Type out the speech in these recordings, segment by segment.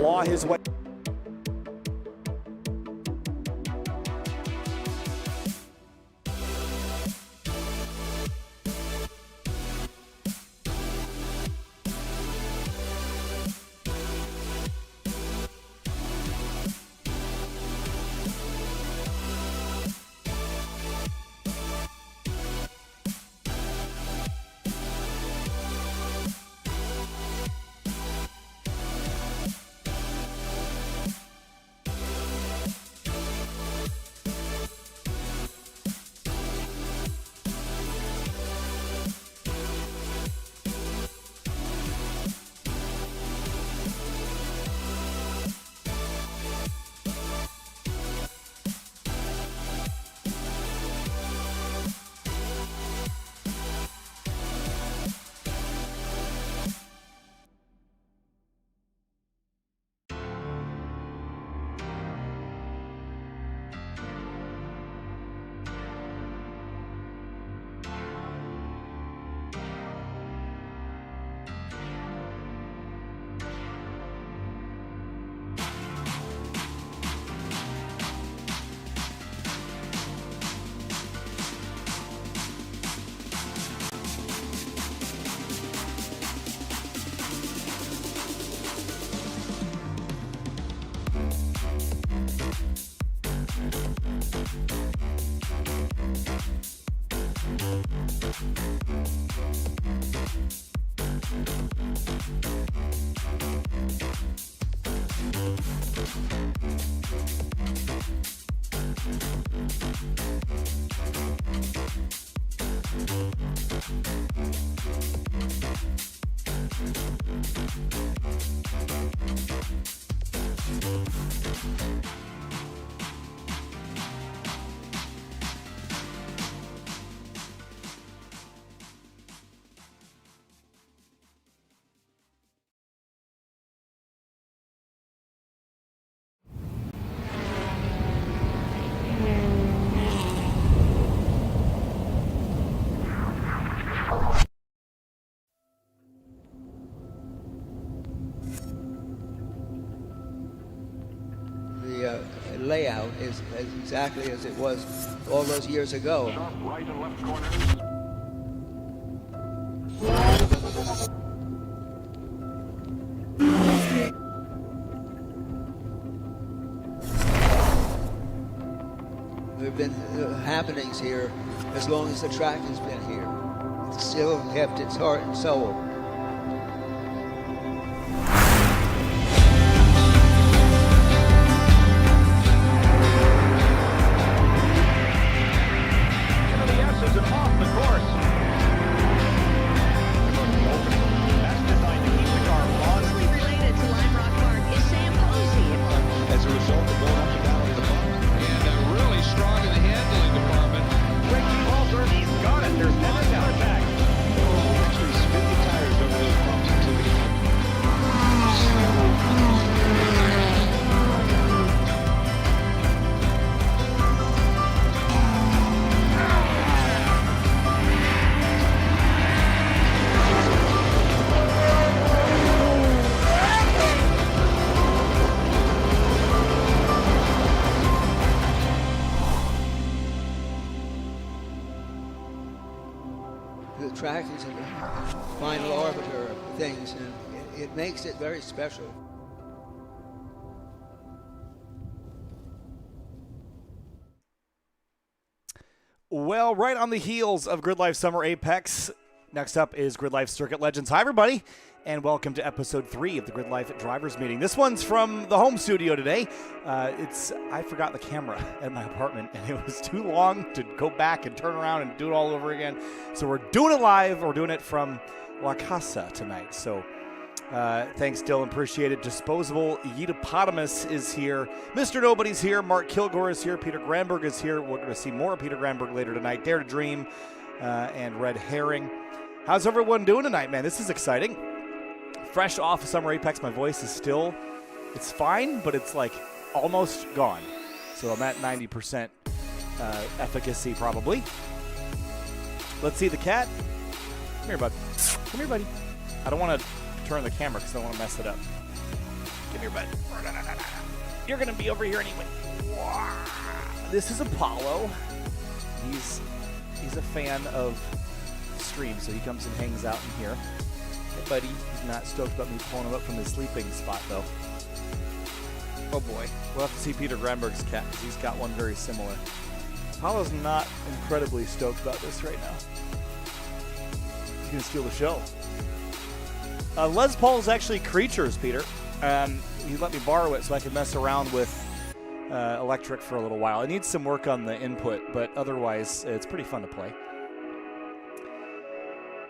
claw his way. layout is exactly as it was all those years ago. Sharp right and left corners. There have been happenings here as long as the track has been here. It's still kept its heart and soul. The track is the final arbiter of things, and it makes it very special. Well, right on the heels of GridLife Summer Apex, next up is GridLife Circuit Legends. Hi, everybody, and welcome to episode 3 of the GridLife Drivers Meeting. This one's from the home studio today. I forgot the camera at my apartment, and it was too long to go back and turn around and do it all over again. So we're doing it live. We're doing it from La Casa tonight. So thanks, Dylan. Appreciate it. Disposable Yeetopotamus is here. Mr. Nobody's here. Mark Kilgore is here. Peter Granberg is here. We're going to see more of Peter Granberg later tonight. Dare to Dream and Red Herring. How's everyone doing tonight, man? This is exciting. Fresh off of Summer Apex, my voice is still, it's fine, but it's like almost gone. So I'm at 90% efficacy probably. Let's see the cat. Come here, bud. Come here, buddy. I don't want to turn the camera because I don't want to mess it up. Come here, bud. You're going to be over here anyway. This is Apollo. He's a fan of streams, so he comes and hangs out in here. Hey, buddy. He's not stoked about me pulling him up from his sleeping spot, though. Oh, boy. We'll have to see Peter Granberg's cat, because he's got one very similar. Apollo's not incredibly stoked about this right now. He's going to steal the show. Les Paul's actually Creatures, Peter. He let me borrow it so I could mess around with electric for a little while. It needs some work on the input, but otherwise, it's pretty fun to play.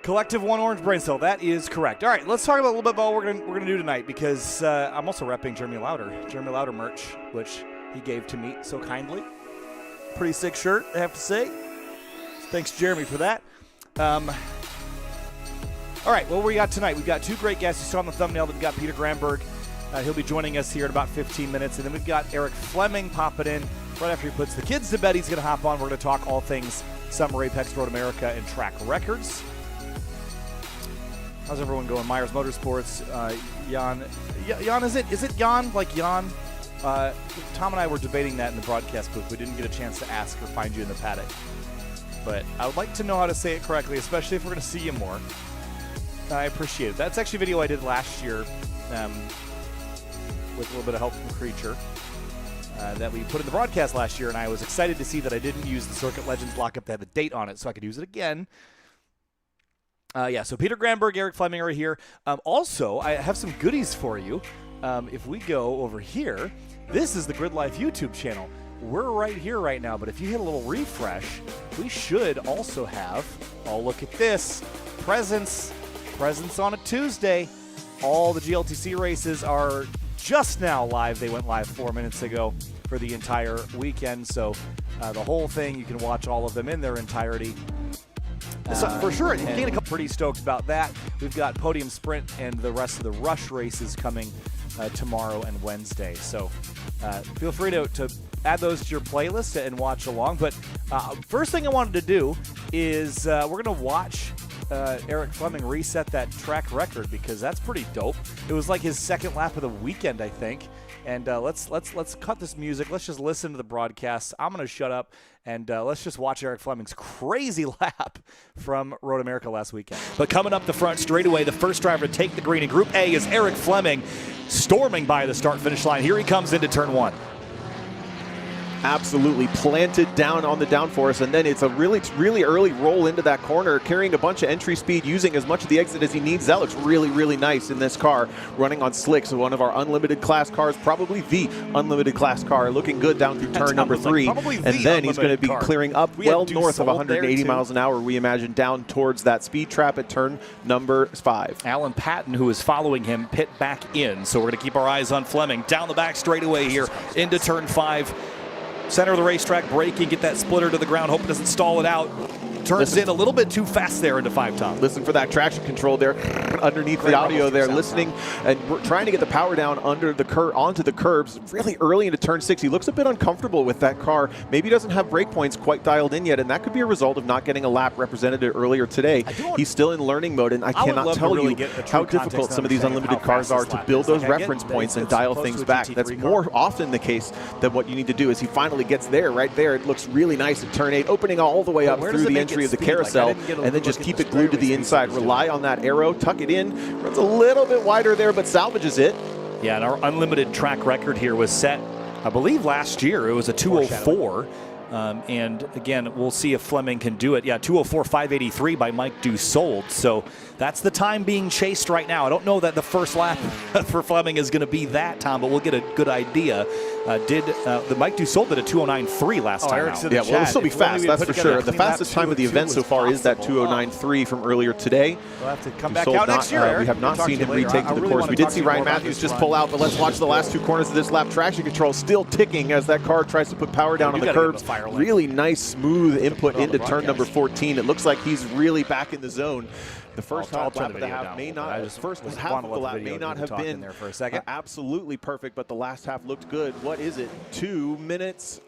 Collective One Orange Brain Cell. That is correct. All right, let's talk about a little bit about what we're gonna do tonight, because I'm also repping Jeremy Lauder merch, which he gave to me so kindly. Pretty sick shirt, I have to say. Thanks, Jeremy, for that. All right, what we got tonight? We've got two great guests. You saw on the thumbnail that we've got Peter Granberg. He'll be joining us here in about 15 minutes, and then we've got Eric Fleming popping in right after he puts the kids to bed. He's going to hop on. We're going to talk all things Summer Apex, Road America, and track records. How's everyone going? Myers Motorsports, Jan, is it Jan? Like Jan? Tom and I were debating that in the broadcast booth. We didn't get a chance to ask or find you in the paddock. But I would like to know how to say it correctly, especially if we're going to see you more. I appreciate it. That's actually a video I did last year with a little bit of help from Creature that we put in the broadcast last year, and I was excited to see that I didn't use the Circuit Legends lockup that had the date on it, so I could use it again. So Peter Granberg, Eric Fleming are here. Also, I have some goodies for you. If we go over here, this is the GridLife YouTube channel. We're right here right now, but if you hit a little refresh, we should also have, oh, look at this, presents on a Tuesday. All the GLTC races are just now live. They went live 4 minutes ago for the entire weekend, so the whole thing, you can watch all of them in their entirety. So for sure, pretty stoked about that. We've got Podium Sprint and the rest of the Rush races coming tomorrow and Wednesday. So feel free to add those to your playlist and watch along. But first thing I wanted to do is we're going to watch Eric Fleming reset that track record, because that's pretty dope. It was like his second lap of the weekend, I think. And let's cut this music. Let's just listen to the broadcast. I'm going to shut up, and let's just watch Eric Fleming's crazy lap from Road America last weekend. But coming up the front straightaway, the first driver to take the green in Group A is Eric Fleming, storming by the start-finish line. Here he comes into turn 1. Absolutely planted down on the downforce, and then it's a really early roll into that corner, carrying a bunch of entry speed, using as much of the exit as he needs. That looks really nice in this car, running on slicks. So one of our unlimited class cars, probably the unlimited class car, looking good down through turn number 3. And then he's going to be clearing up well north of 180 miles an hour, we imagine, down towards that speed trap at turn number 5. Alan Patton, who is following him, pit back in. So we're going to keep our eyes on Fleming down the back straightaway here into turn 5. Center of the racetrack, braking, get that splitter to the ground, hope it doesn't stall it out. Turns in a little bit too fast there into 5 top. Listen for that traction control there underneath the audio there, listening, and we're trying to get the power down under the onto the curbs really early into turn 6. He looks a bit uncomfortable with that car. Maybe he doesn't have brake points quite dialed in yet, and that could be a result of not getting a lap represented earlier today. He's still in learning mode, and I cannot tell you how difficult some of these unlimited cars are to build those reference points and dial things back. That's more often the case than what you need to do. As he finally gets there, right there, it looks really nice at turn 8, opening all the way up through the entry of the carousel, and then just keep it glued to the inside. Rely on that arrow, tuck it in, runs a little bit wider there, but salvages it. Yeah, and our unlimited track record here was set, I believe, last year. It was a 204. And again, we'll see if Fleming can do it. Yeah, 204.583 by Mike Dussault. So that's the time being chased right now. I don't know that the first lap for Fleming is going to be that time, but we'll get a good idea. The Mike Dussault did a 209.3 last time out. Yeah, well, it'll still be fast, that's for sure. The fastest time of the event so far is that 209.3 from earlier today. We'll have to come back out next year, Eric. We have not seen him retake to the course. We did see Ryan Matthews just pull out, but let's watch the last 2 corners of this lap. Traction control still ticking as that car tries to put power down on the curbs. Really nice, smooth input into turn number 14. It looks like he's really back in the zone. The first half of the half may not. First half of the lap may not have been there for a second. Absolutely perfect, but the last half looked good. What is it? 2 minutes.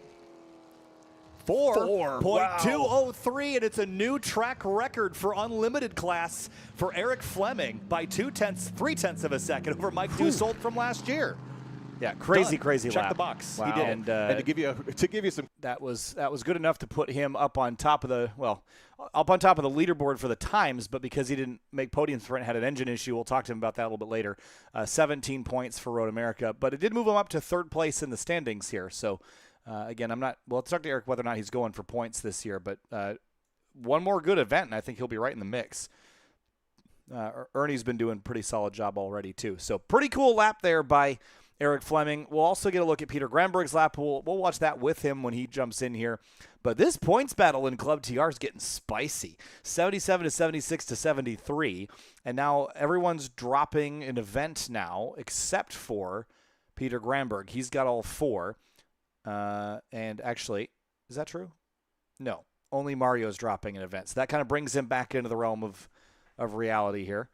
4.203, and it's a new track record for unlimited class for Eric Fleming by 0.3 of a second over Mike Dussault from last year. Yeah, crazy lap. Check the box. Wow. He did. And to give you some, that was good enough to put him up on top of the leaderboard for the times, but because he didn't make podium threat, had an engine issue. We'll talk to him about that a little bit later. 17 points for Road America, but it did move him up to 3rd place in the standings here. So again, let's talk to Eric whether or not he's going for points this year, but one more good event, and I think he'll be right in the mix. Ernie's been doing a pretty solid job already too. So pretty cool lap there by Eric Fleming. We'll also get a look at Peter Granberg's lap. We'll watch that with him when he jumps in here. But this points battle in Club TR is getting spicy. 77 to 76 to 73. And now everyone's dropping an event now except for Peter Granberg. He's got all 4. And actually, is that true? No. Only Mario's dropping an event. So that kind of brings him back into the realm of reality here.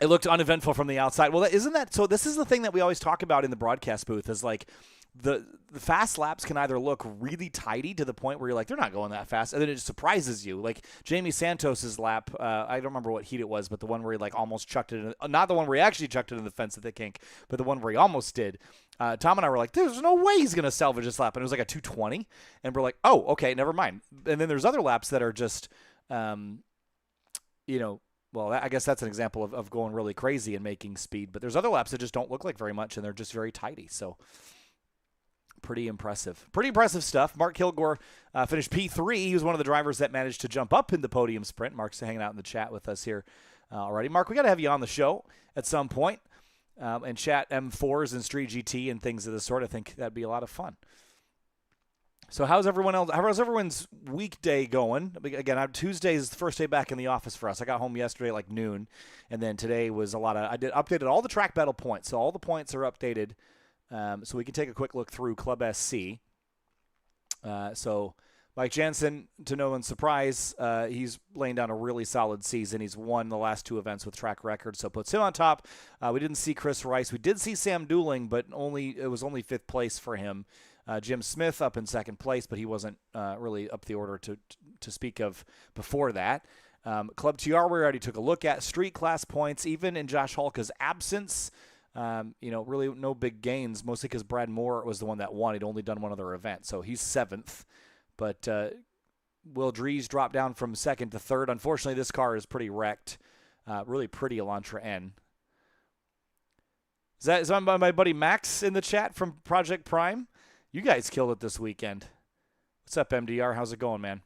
It looked uneventful from the outside. Well, isn't that so? This is the thing that we always talk about in the broadcast booth is like the fast laps can either look really tidy to the point where you're like, they're not going that fast, and then it just surprises you. Like Jamie Santos's lap, I don't remember what heat it was, but the one where he like almost chucked it in, not the one where he actually chucked it in the fence at the kink, but the one where he almost did. Tom and I were like, there's no way he's going to salvage this lap. And it was like a 220. And we're like, oh, okay, never mind. And then there's other laps that are just, well, I guess that's an example of going really crazy and making speed. But there's other laps that just don't look like very much, and they're just very tidy. So pretty impressive. Pretty impressive stuff. Mark Kilgore finished P3. He was one of the drivers that managed to jump up in the podium sprint. Mark's hanging out in the chat with us here already. Mark, we got to have you on the show at some point and chat M4s and Street GT and things of the sort. I think that'd be a lot of fun. So how's everyone's weekday going? Again, Tuesday's the first day back in the office for us. I got home yesterday like noon, and then today was I updated all the track battle points. So all the points are updated, so we can take a quick look through Club SC. So Mike Jansen, to no one's surprise, he's laying down a really solid season. He's won the last 2 events with track records, so puts him on top. We didn't see Chris Rice. We did see Sam Dooling, but it was only 5th place for him. Jim Smith up in 2nd place, but he wasn't really up the order to speak of before that. Club TR, we already took a look at. Street class points, even in Josh Halka's absence, really no big gains, mostly because Brad Moore was the one that won. He'd only done one other event, so he's 7th. But Will Dries dropped down from 2nd to 3rd. Unfortunately, this car is pretty wrecked. Really pretty Elantra N. Is that my buddy Max in the chat from Project Prime? You guys killed it this weekend. What's up, MDR? How's it going, man?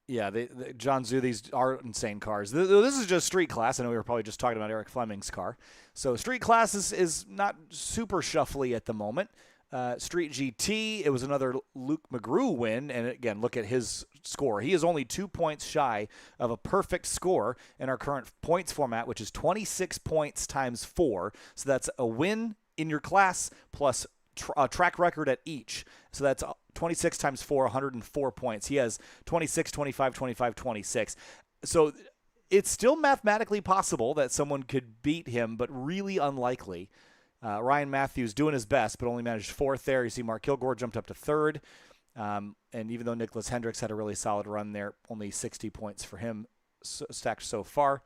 Yeah, John Zoo, these are insane cars. This is just street class. I know we were probably just talking about Eric Fleming's car. So street class is not super shuffly at the moment. Street GT, it was another Luke McGrew win. And again, look at his score. He is only 2 points shy of a perfect score in our current points format, which is 26 points times 4. So that's a win in your class plus a track record at each. So that's 26 times 4, 104 points. He has 26, 25, 25, 26. So it's still mathematically possible that someone could beat him, but really unlikely. Ryan Matthews doing his best, but only managed 4th there. You see Mark Kilgore jumped up to 3rd. And even though Nicholas Hendricks had a really solid run there, only 60 points for him stacked so far.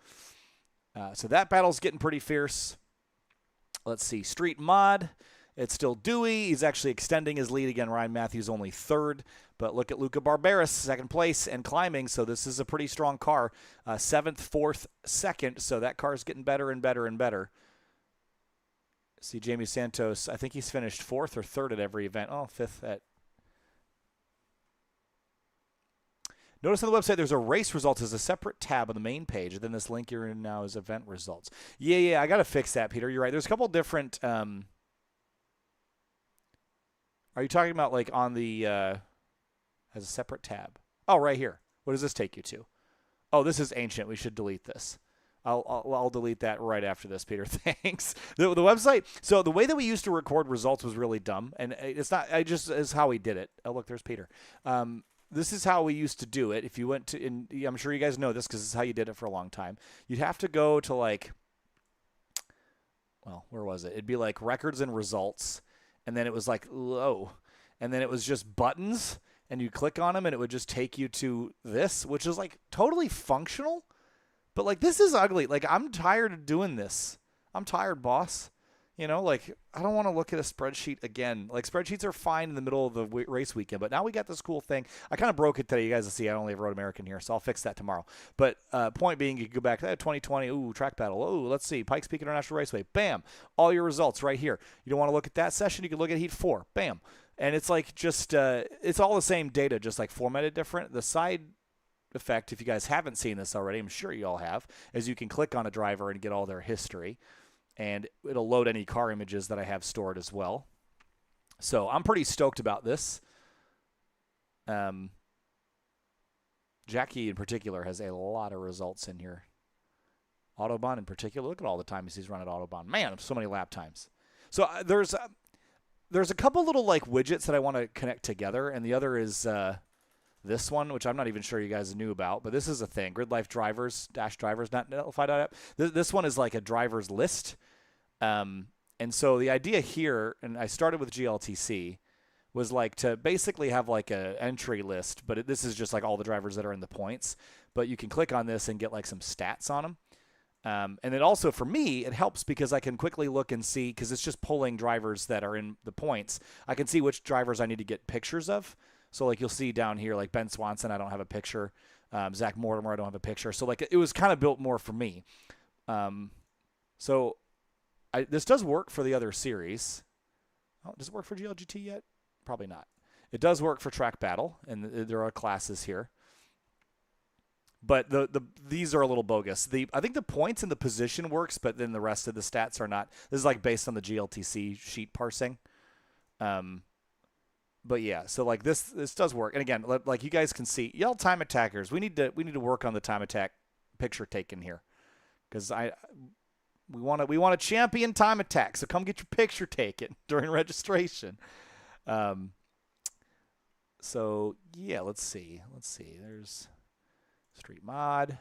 So that battle's getting pretty fierce. Let's see. Street Mod. It's still Dewey. He's actually extending his lead again. Ryan Matthews only 3rd. But look at Luca Barberis, 2nd place and climbing. So this is a pretty strong car. 7th, 4th, 2nd. So that car is getting better and better and better. See Jamie Santos, I think he's finished 4th or 3rd at every event. Oh, 5th at. Notice on the website there's a race results as a separate tab on the main page. And then this link you're in now is event results. Yeah, I got to fix that, Peter. You're right. There's a couple different. Are you talking about like on the as a separate tab? Oh, right here. What does this take you to? Oh, this is ancient. We should delete this. I'll delete that right after this, Peter. Thanks. The website. So the way that we used to record results was really dumb, and it's not. Is how we did it. Oh, look, there's Peter. This is how we used to do it. If you went to, and I'm sure you guys know this because this is how you did it for a long time. You'd have to go to like, well, where was it? It'd be like records and results, and then it was like low, and then it was just buttons, and you click on them, and it would just take you to this, which is like totally functional. But, like, this is ugly. Like, I'm tired of doing this. I'm tired, boss. You know, like, I don't want to look at a spreadsheet again. Like, spreadsheets are fine in the middle of the race weekend, but now we got this cool thing. I kind of broke it today. You guys will see I only have Road American here, so I'll fix that tomorrow. But point being, you can go back to 2020. Ooh, track battle. Ooh, let's see. Pikes Peak International Raceway. Bam. All your results right here. You don't want to look at that session? You can look at Heat 4. Bam. And it's like just it's all the same data, just like formatted different. The side effect, if you guys haven't seen this already, I'm sure you all have, is you can click on a driver and get all their history, and it'll load any car images that I have stored as well. So I'm pretty stoked about this. Jackie in particular has a lot of results in here. Autobahn in particular, look at all the times he's run at Autobahn. Man, so many lap times. So there's a couple little like widgets that I want to connect together, and the other is this one, which I'm not even sure you guys knew about, but this is a thing. GridLife drivers, -drivers.netlify.app. This one is like a driver's list. And so the idea here, and I started with GLTC, was like to basically have like a entry list, but this is just like all the drivers that are in the points. But you can click on this and get like some stats on them. And it also, for me, it helps because I can quickly look and see, because it's just pulling drivers that are in the points. I can see which drivers I need to get pictures of. So, like, you'll see down here, like, Ben Swanson, I don't have a picture. Zach Mortimer, I don't have a picture. So, like, it was kind of built more for me. This does work for the other series. Oh, does it work for GLGT yet? Probably not. It does work for Track Battle, and there are classes here. But these are a little bogus. I think the points and the position works, but then the rest of the stats are not. This is, like, based on the GLTC sheet parsing. But yeah, so like this does work. And again, like you guys can see, y'all time attackers, we need to work on the time attack picture taken here, because we want to champion time attack. So come get your picture taken during registration. So yeah, let's see. There's Street Mod.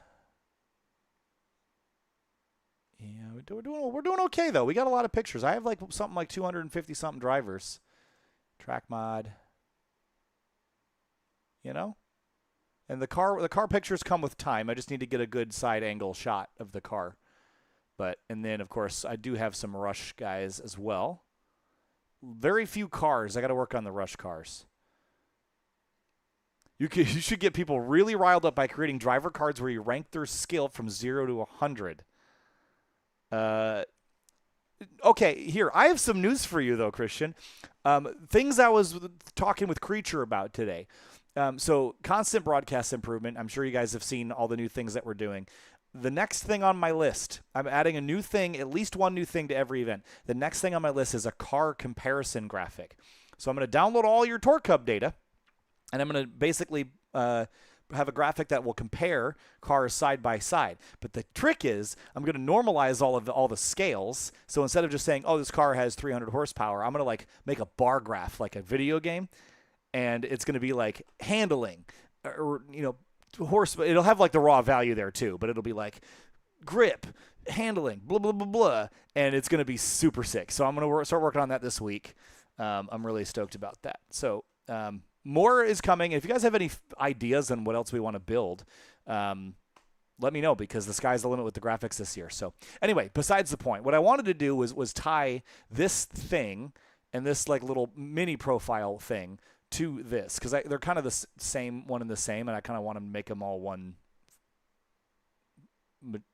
Yeah, we're doing okay though. We got a lot of pictures. I have like something like 250 something drivers. Track Mod, you know, And the car pictures come with time. I just need to get a good side angle shot of the car. And then, of course, I do have some Rush guys as well. Very few cars. I got to work on the Rush cars. You should get people really riled up by creating driver cards where you rank their skill from 0 to 100. Okay, here. I have some news for you, though, Christian. Things I was talking with Creature about today. So constant broadcast improvement. I'm sure you guys have seen all the new things that we're doing. The next thing on my list, I'm adding a new thing, at least one new thing to every event. The next thing on my list is a car comparison graphic. So I'm going to download all your Torque Hub data, and I'm going to basically have a graphic that will compare cars side by side. But the trick is I'm going to normalize all the scales. So instead of just saying, oh, this car has 300 horsepower, I'm going to like make a bar graph like a video game. And it's going to be like handling or, it'll have like the raw value there too, but it'll be like grip, handling, blah, blah, blah, blah. And it's going to be super sick. So I'm going to start working on that this week. I'm really stoked about that. So more is coming. If you guys have any ideas on what else we want to build, let me know, because the sky's the limit with the graphics this year. So anyway, besides the point, what I wanted to do was tie this thing and this like little mini profile thing to this, because they're kind of the same, one and the same, and I kind of want to make them all one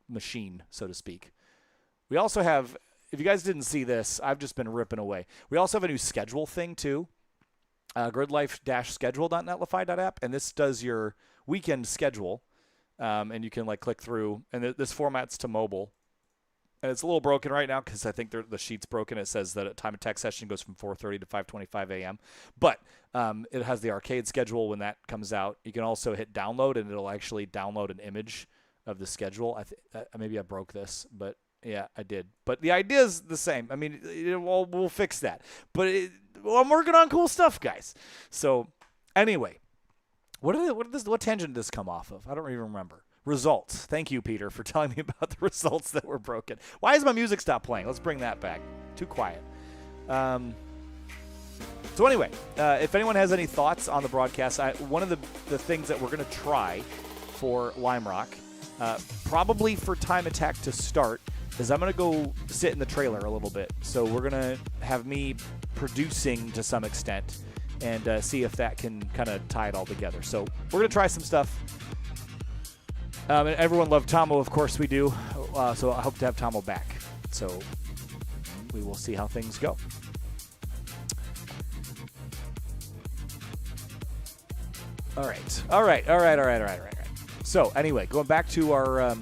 machine, so to speak. We also have, if you guys didn't see this, I've just been ripping away. We also have a new schedule thing too, gridlife-schedule.netlify.app, and this does your weekend schedule, and you can like click through, and this formats to mobile. And it's a little broken right now because I think the sheet's broken. It says that a time attack session goes from 4:30 to 5:25 a.m. But it has the arcade schedule when that comes out. You can also hit download, and it'll actually download an image of the schedule. Maybe I broke this, but yeah, I did. But the idea is the same. I mean, we'll fix that. But I'm working on cool stuff, guys. So anyway, what tangent did this come off of? I don't even remember. Results. Thank you, Peter, for telling me about the results that were broken. Why has my music stopped playing? Let's bring that back. Too quiet. So anyway, if anyone has any thoughts on the broadcast, one of the things that we're going to try for Lime Rock, probably for Time Attack to start, is I'm going to go sit in the trailer a little bit. So we're going to have me producing to some extent and see if that can kind of tie it all together. So we're going to try some stuff. And everyone loved Tomo, of course we do. So I hope to have Tomo back. So we will see how things go. All right. So anyway, going back to our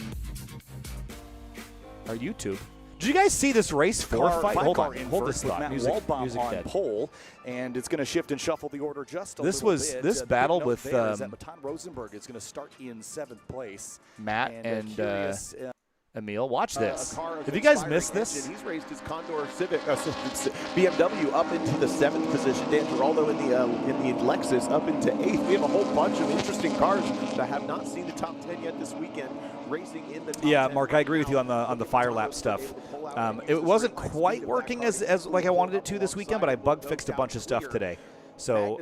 YouTube. Did you guys see this race 4 fight? Hold on. Hold this thought. Music on dead. pole, and it's going to shift and shuffle the order just a little bit. This battle with Matan Rosenberg is going to start in 7th place. Matt and Emil, watch this. Did you guys miss this? He's raised his Condor Civic BMW up into the 7th position. Dan Giraldo in the Lexus up into 8th. We have a whole bunch of interesting cars that have not seen the top 10 yet this weekend racing in the top 10. Mark, I agree with you on the fire lap stuff. It wasn't quite working as like I wanted it to this weekend, but I bug fixed a bunch of stuff today. So,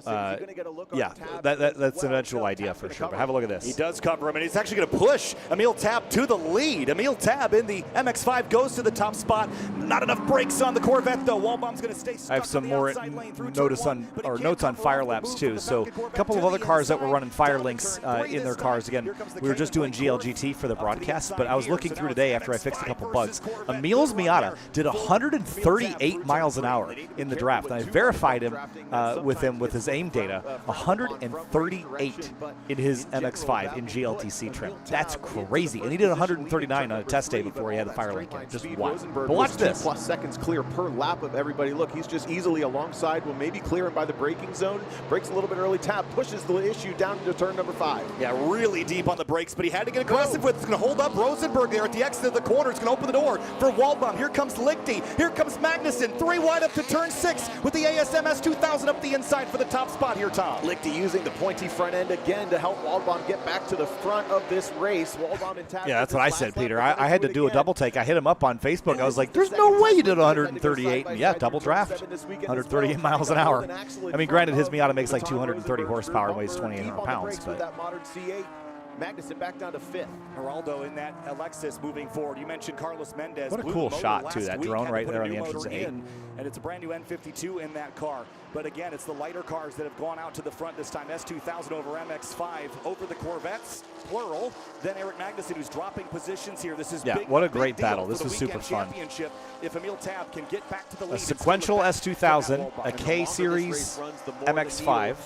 yeah, that's an eventual idea for sure. But have a look at this. He does cover him, and he's actually going to push Emil Tab to the lead. Emil Tab in the MX-5 goes to the top spot. Not enough brakes on the Corvette, though. Wallbaum's going to stay stuck. I have some more notes on fire laps, too. So a couple of other cars that were running fire links in their cars. Again, we were just doing GLGT for the broadcast, but I was looking through today after I fixed a couple bugs. Emil's Miata did 138 miles an hour in the draft, and I verified him with his aim data, 138 in his MX-5 in GLTC trim. That's crazy. And he did 139 on a test day before he had the fire link in. Just wild. But watch this. 2+ seconds clear per lap of everybody. Look, he's just easily alongside. Will maybe clear him by the braking zone. Brakes a little bit early. Tab pushes the issue down to turn number 5. Yeah, really deep on the brakes, but he had to get aggressive with it. It's going to hold up Rosenberg there at the exit of the corner. It's going to open the door for Wallbaum. Here comes Lichty. Here comes Magnussen. 3 wide up to turn 6 with the ASMS 2000 up the inside. inside for the top spot here, Tom. Lichty using the pointy front end again to help Waldbaum get back to the front of this race. Waldbaum and Tab. Yeah, that's what I said, Peter. I had to do a double take. I hit him up on Facebook. I was like, there's no way you did 138. And yeah, double draft. 138 miles an hour. I mean, granted, his Miata makes like 230 horsepower and weighs 2,800 pounds. But that modern C8. Magnussen back down to 5th. Geraldo in that Alexis moving forward. You mentioned Carlos Mendez. What a cool shot, too, that drone right there on the entrance of 8. And it's a brand new N52 in that car. But again, it's the lighter cars that have gone out to the front this time. S2000 over MX5 over the Corvettes, plural. Then Eric Magnussen, who's dropping positions here. This is big, what a great deal battle. for This the was super weekend fun. championship. If Emil Tab can get back to the lead, A sequential S2000, a K Series MX5,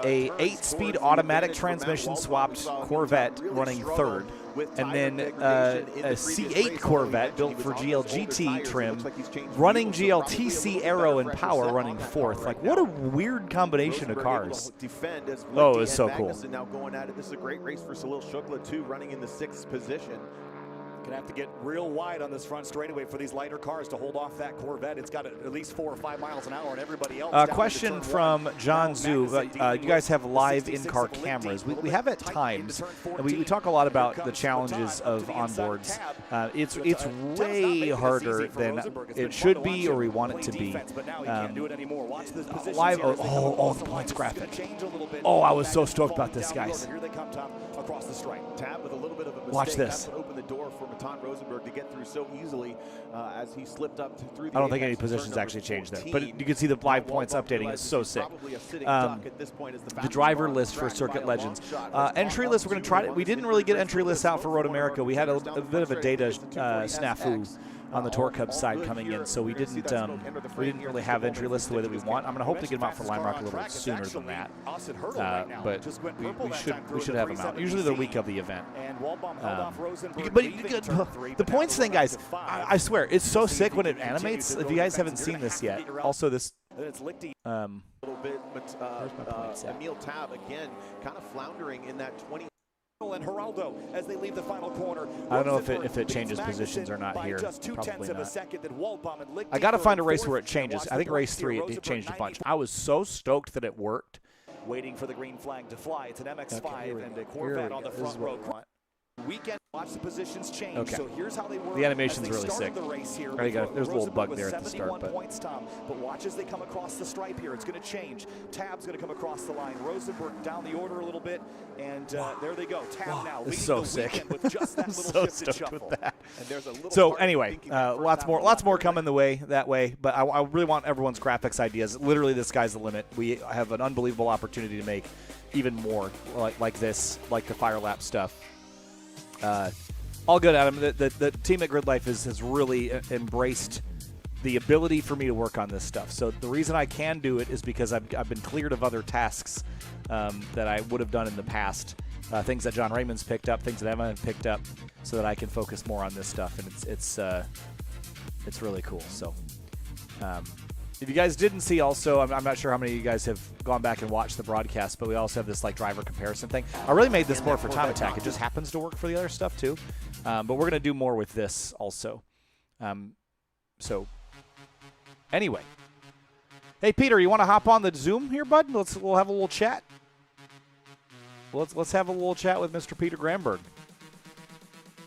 a 8-speed automatic transmission swapped Corvette running 3rd, and then a C8 Corvette built for GLGT trim, running GLTC Aero and Power running 4th. Like, what a weird combination of cars. Oh, it's so cool. Now going at it. This is a great race for Salil Shukla too, running in the 6th position. Gonna have to get real wide on this front straightaway for these lighter cars to hold off that Corvette. It's got at least 4 or 5 miles an hour, and everybody else. Question from John Zhu. You guys have live in-car cameras. We have at times, and we talk a lot about the challenges of onboards. It's way harder than it should be or we want it to be. Live. Oh, the points graphic. Oh, I was so stoked about this, guys. Here they come, Tom, across the stripe. Tab with a little bit of a mistake. Watch this. Open the door for Matan Rosenberg to get through so easily as he slipped up through the. I don't think any positions actually changed there, but you can see the live points updating is so sick. The driver list for Circuit Legends. Entry list, we're going to try it. We didn't really get entry lists out for Road America. We had a bit of a data snafu on the Torque Hub side coming in, so we didn't really have entry lists the way that we want. I'm going to hope to get them out for Lime Rock a little bit sooner than that, but we should have them out. Usually the week of the event. But the points thing, guys, I swear it's so sick when it animates. If you guys haven't seen this yet, also this. A little bit, but Emil Tab again, kind of floundering in that 20. And Geraldo as they leave the final corner. I don't know if it changes positions or not here. Probably not. I got to find a race where it changes. I think race 3 it changed a bunch. I was so stoked that it worked. Waiting for the green flag to fly. It's an MX5 and a Corvette on the front row. Weekend, watch the positions change. Okay. So here's how they work. The animation's really sick. The race here There's a little bug there at the start, but points, Tom. But watch as they come across the stripe here. It's going to change. Tab's going to come across the line. Rosenberg down the order a little bit, and there they go. Tab now leading so the sick. with just that little so shifted stoked shuffle. with that. And there's a little so anyway, lots more coming that way. But I really want everyone's graphics ideas. Literally, the sky's the limit. We have an unbelievable opportunity to make even more like this, like the Fire Lap stuff. All good, Adam. The team at GridLife has really embraced the ability for me to work on this stuff. So the reason I can do it is because I've been cleared of other tasks that I would have done in the past, things that John Raymond's picked up, things that Emma had picked up, so that I can focus more on this stuff, and it's really cool. So if you guys didn't see, also, I'm not sure how many of you guys have gone back and watched the broadcast, but we also have this like driver comparison thing. I really made this more for Time Attack. It just happens to work for the other stuff too, but we're going to do more with this also. So anyway, hey Peter, you want to hop on the Zoom here, bud? We'll have a little chat. Let's have a little chat with Mr. Peter Granberg,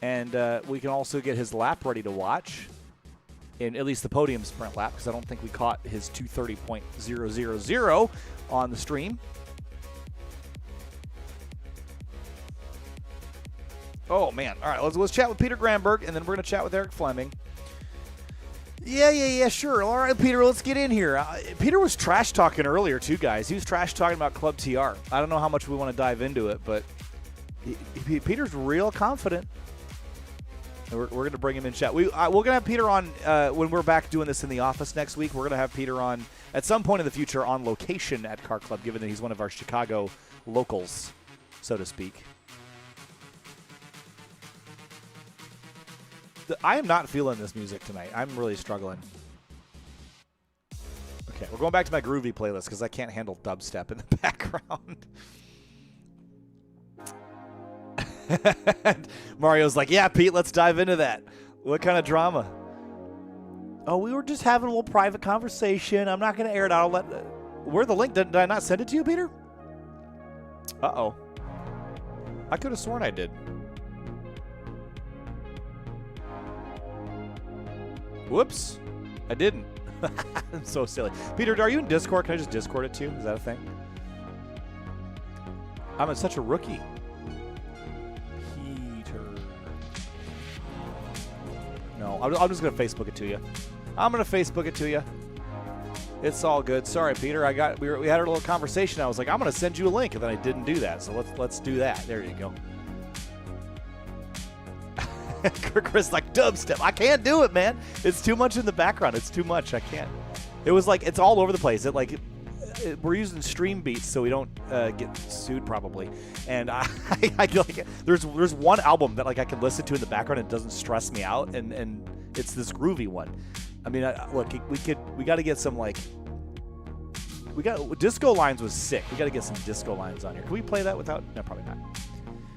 and we can also get his lap ready to watch. In at least the podium sprint lap, because I don't think we caught his 2:30.000 on the stream. Oh man! All right, let's chat with Peter Granberg, and then we're gonna chat with Eric Fleming. Yeah, sure. All right, Peter, let's get in here. Peter was trash talking earlier too, guys. He was trash talking about Club TR. I don't know how much we want to dive into it, but Peter's real confident. We're going to bring him in chat. We're going to have Peter on when we're back doing this in the office next week. We're going to have Peter on at some point in the future on location at Car Club, given that he's one of our Chicago locals, so to speak. I am not feeling this music tonight. I'm really struggling. Okay, we're going back to my groovy playlist because I can't handle dubstep in the background. Mario's like, yeah, Pete, let's dive into that. What kind of drama? Oh, we were just having a little private conversation. I'm not going to air it out. Where the link? Did I not send it to you, Peter? Uh-oh. I could have sworn I did. Whoops. I didn't. I'm so silly. Peter, are you in Discord? Can I just Discord it to you? Is that a thing? I'm such a rookie. Peter. No, I'm just going to Facebook it to you. I'm going to Facebook it to you. It's all good. Sorry, Peter. We had a little conversation. I was like, I'm going to send you a link, and then I didn't do that. So let's do that. There you go. Chris like dubstep. I can't do it, man. It's too much in the background. It's too much. I can't. It was like it's all over the place. We're using stream beats so we don't get sued probably. And I feel like there's one album that like I can listen to in the background and it doesn't stress me out, and it's this groovy one. I mean, look, we got to get some like Disco Lines was sick. We got to get some Disco Lines on here. Can we play that without? No, probably not.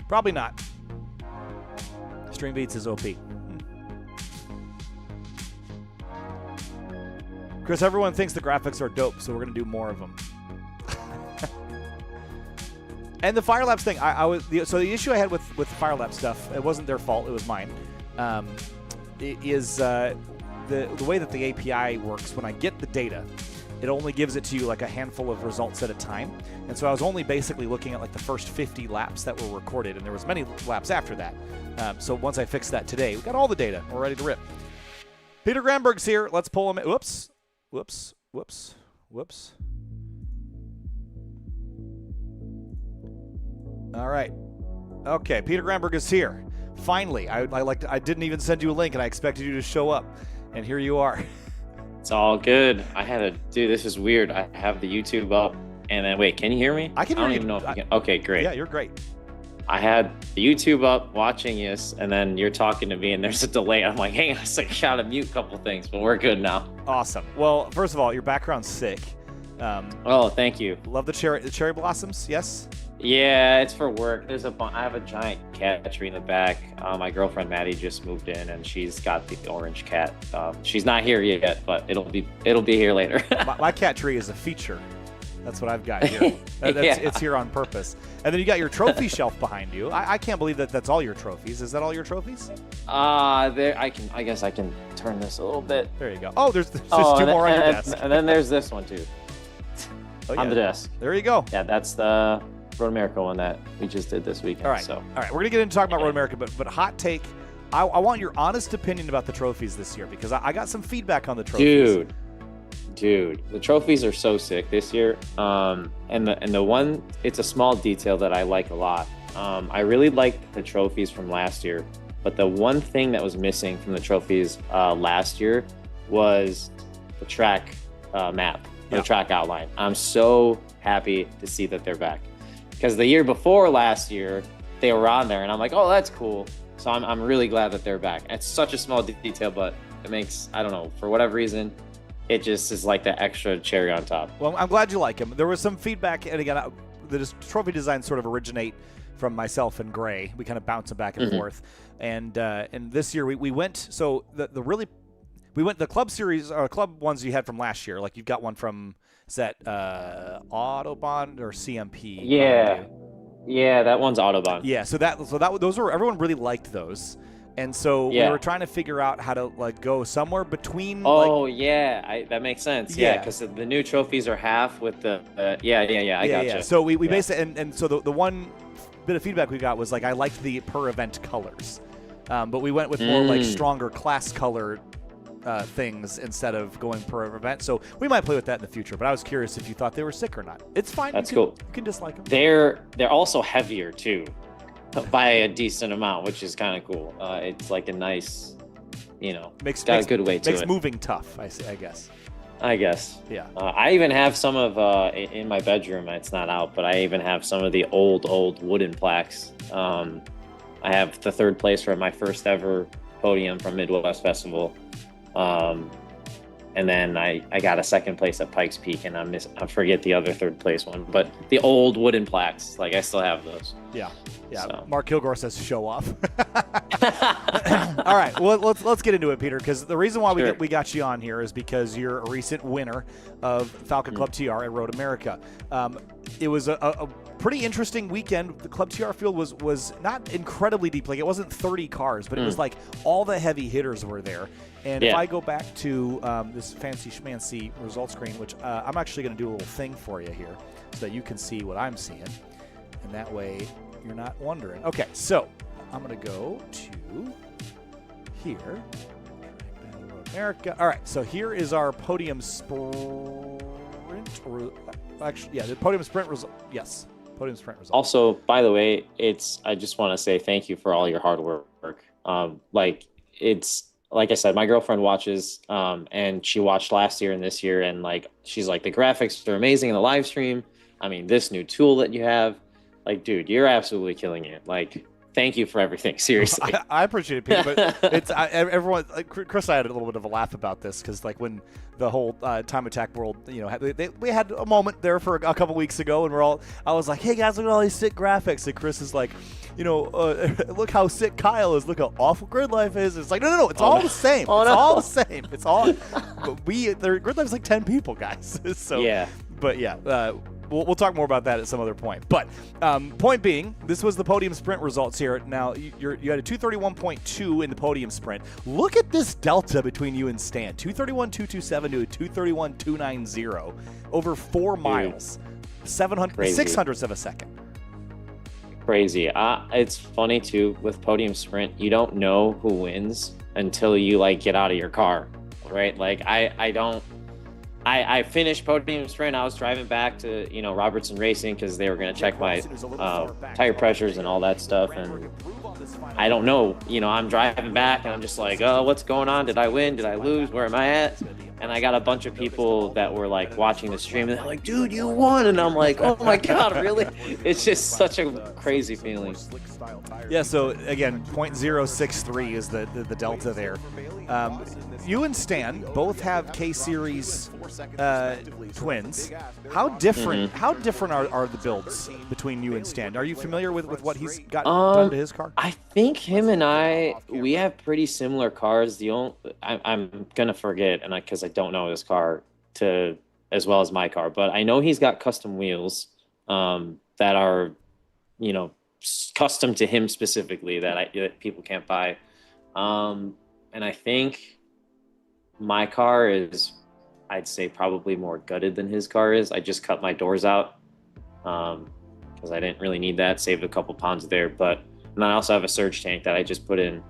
Probably not. Stream beats is OP. Chris, everyone thinks the graphics are dope, so we're gonna do more of them. And the Firelapse thing, so the issue I had with the Firelapse stuff, it wasn't their fault, it was mine. The way that the API works, when I get the data, it only gives it to you like a handful of results at a time. And so I was only basically looking at like the first 50 laps that were recorded, and there was many laps after that. So once I fixed that today, we got all the data. We're ready to rip. Peter Granberg's here. Let's pull him in. Whoops. All right. Okay, Peter Granberg is here. Finally. I didn't even send you a link, and I expected you to show up. And here you are. It's all good. I had to do this is weird. I have the YouTube up, and then wait, can you hear me? I can hear you. I don't even know if you can. Okay, great. Yeah, you're great. I had the YouTube up watching this, and then you're talking to me, and there's a delay. I'm like, hang on a second, I gotta mute a couple things, but we're good now. Awesome. Well, first of all, your background's sick. Oh, thank you. Love the cherry blossoms. Yes. Yeah, it's for work. I have a giant cat tree in the back. My girlfriend Maddie just moved in, and she's got the orange cat. She's not here yet, but it'll be here later. my cat tree is a feature. That's what I've got here. It's here on purpose. And then you got your trophy shelf behind you. I can't believe that's all your trophies. Is that all your trophies? I guess I can turn this a little bit. There you go. Oh, there's two more on your desk. And then there's this one too. Oh, yeah. On the desk. There you go. Yeah, that's the Road America one that we just did this weekend. All right. All right. We're gonna get into talking about Road America, but hot take. I want your honest opinion about the trophies this year, because I got some feedback on the trophies. Dude, the trophies are so sick this year. And the one, it's a small detail that I like a lot. I really liked the trophies from last year, but the one thing that was missing from the trophies last year was the track map, the track outline. I'm so happy to see that they're back, because the year before last year, they were on there, and I'm like, oh, that's cool. So I'm really glad that they're back. It's such a small detail, but it makes, I don't know, for whatever reason, it just is like the extra cherry on top. Well, I'm glad you like them. There was some feedback, and again, the trophy designs sort of originate from myself and Gray. We kind of bounce them back and forth. And this year we went, so we went the club series, club ones you had from last year. Like you've got one from, is that Autobahn or CMP? Yeah, that one's Autobahn. Yeah, so those were, everyone really liked those. And so we were trying to figure out how to like go somewhere between. Oh, that makes sense. Yeah, because the new trophies are half with the. I gotcha. Yeah. So we basically and so the one bit of feedback we got was like I liked the per event colors, but we went with more like stronger class color things instead of going per event. So we might play with that in the future. But I was curious if you thought they were sick or not. It's fine. That's cool. You can dislike them. They're also heavier too, by a decent amount, which is kind of cool. It's like a nice, got a good way to it. Makes moving tough, I guess. Yeah. I even have some of, in my bedroom, it's not out, but I even have some of the old wooden plaques. I have the third place for my first ever podium from Midwest Festival. And And then I got a second place at Pikes Peak, and I forget the other third place one, but the old wooden plaques, like I still have those. Yeah. So. Mark Kilgore says show off. All right, well let's get into it, Peter, because the reason why we got you on here is because you're a recent winner of Falcon Club TR at Road America. It was a pretty interesting weekend. The Club TR field was not incredibly deep, like it wasn't 30 cars, but it was like all the heavy hitters were there. And if I go back to this fancy schmancy result screen, which I'm actually going to do a little thing for you here so that you can see what I'm seeing, and that way you're not wondering. Okay, so I'm going to go to here. Road America. All right, so here is our podium sprint. Actually, yeah, the podium sprint result. Yes, podium sprint result. Also, by the way, I just want to say thank you for all your hard work. Like I said, my girlfriend watches, and she watched last year and this year, and like she's like, the graphics are amazing in the live stream. I mean, this new tool that you have, like, dude, you're absolutely killing it. Like, thank you for everything. Seriously, I appreciate it, Peter. But it's everyone. Like, Chris and I had a little bit of a laugh about this because, like, when the whole Time Attack world, you know, we had a moment there for a couple weeks ago, and I was like, hey guys, look at all these sick graphics, and Chris is like, you know, look how sick Kyle is. Look how awful GridLife is. It's like, no, it's all the same. It's all the same. It's all. But GridLife's like 10 people, guys. So yeah. But yeah. We'll talk more about that at some other point. But point being, this was the podium sprint results here. Now, you had a 231.2 in the podium sprint. Look at this delta between you and Stan. 231.227 to a 231.290 over 4 miles. 600ths of a second. Crazy. It's funny, too, with podium sprint, you don't know who wins until you, like, get out of your car, right? Like, I finished podium sprint. I was driving back to, you know, Robertson Racing because they were going to check my tire pressures and all that stuff. And I don't know, you know, I'm driving back and I'm just like, oh, what's going on? Did I win? Did I lose? Where am I at? And I got a bunch of people that were like watching the stream and they're like, dude, you won. And I'm like, oh my God, really? It's just such a crazy feeling. Yeah, so again, 0.063 is the delta there. You and Stan both have K-Series twins. How different are the builds between you and Stan? Are you familiar with what he's got done to his car? I think him and we have pretty similar cars. I'm gonna forget, and because I don't know his car as well as my car, but I know he's got custom wheels that are, you know, custom to him specifically that people can't buy. And I think my car is, I'd say, probably more gutted than his car is. I just cut my doors out because I didn't really need that. Saved a couple pounds there. And I also have a surge tank that I just put in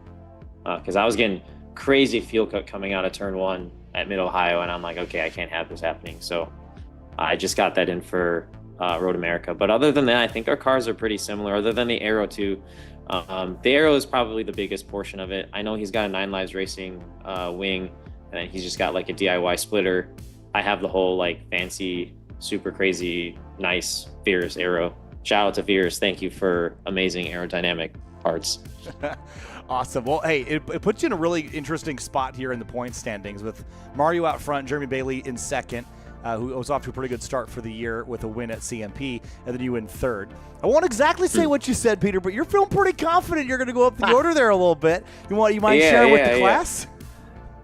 because I was getting crazy fuel cut coming out of turn 1 at Mid-Ohio. And I'm like, okay, I can't have this happening. So I just got that in for Road America. But other than that, I think our cars are pretty similar, other than the aero too. The aero is probably the biggest portion of it. I know he's got a 9 Lives Racing wing, and then he's just got like a DIY splitter. I have the whole like fancy, super crazy, nice Veers aero. Shout out to Veers. Thank you for amazing aerodynamic parts. Awesome. Well, hey, it puts you in a really interesting spot here in the point standings with Mario out front, Jeremy Bailey in second, who was off to a pretty good start for the year with a win at CMP, and then you in third. I won't exactly say what you said, Peter, but you're feeling pretty confident you're going to go up the order there a little bit. You mind sharing with the class?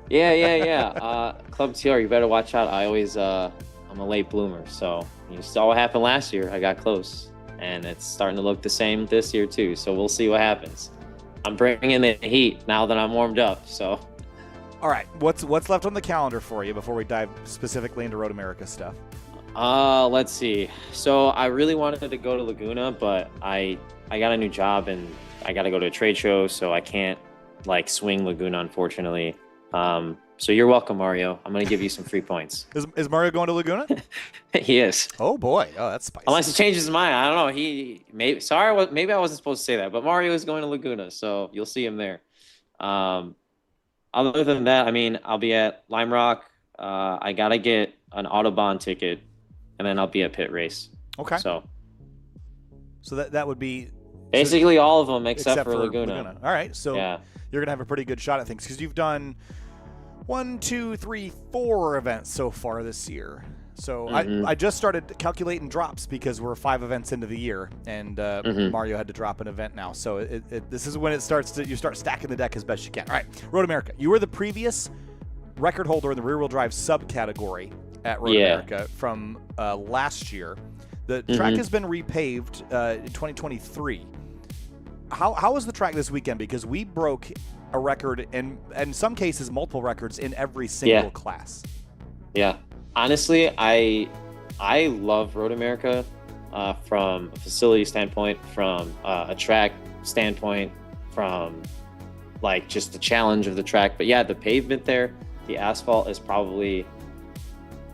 Yeah. Club TR, you better watch out. I'm a late bloomer, so you saw what happened last year. I got close, and it's starting to look the same this year too, so we'll see what happens. I'm bringing in the heat now that I'm warmed up, so. All right, what's left on the calendar for you before we dive specifically into Road America stuff? Let's see. So I really wanted to go to Laguna, but I got a new job and I got to go to a trade show, so I can't like swing Laguna, unfortunately. So you're welcome, Mario. I'm gonna give you some free points. Is Mario going to Laguna? He is. Oh boy, that's spicy. Unless he changes his mind, I don't know. Maybe I wasn't supposed to say that, but Mario is going to Laguna, so you'll see him there. Other than that, I mean, I'll be at Lime Rock. I gotta get an Autobahn ticket, and then I'll be at Pit Race. Okay. So that would be basically all of them except for Laguna. All right, so yeah. You're gonna have a pretty good shot at things because you've done 1, 2, 3, 4 events so far this year. So Mm-hmm. I just started calculating drops because we're 5 events into the year, and Mario had to drop an event now. So this is when it starts to you start stacking the deck as best you can. All right, Road America, you were the previous record holder in the rear-wheel drive subcategory at Road America from last year. The track has been repaved in 2023. How was the track this weekend? Because we broke a record, and in some cases multiple records in every single class. Yeah. Honestly, I love Road America from a facility standpoint, from a track standpoint, from like just the challenge of the track. But yeah, the pavement there, the asphalt is probably,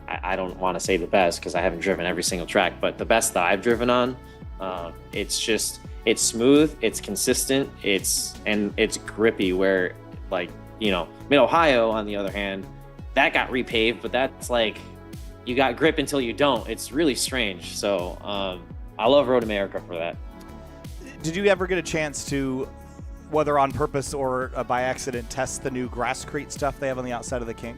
I don't want to say the best because I haven't driven every single track, but the best that I've driven on. It's smooth, it's consistent, it's grippy, where like, Mid-Ohio on the other hand, that got repaved, but that's like, you got grip until you don't. It's really strange. So I love Road America for that. Did you ever get a chance to, whether on purpose or by accident, test the new Grasscrete stuff they have on the outside of the kink?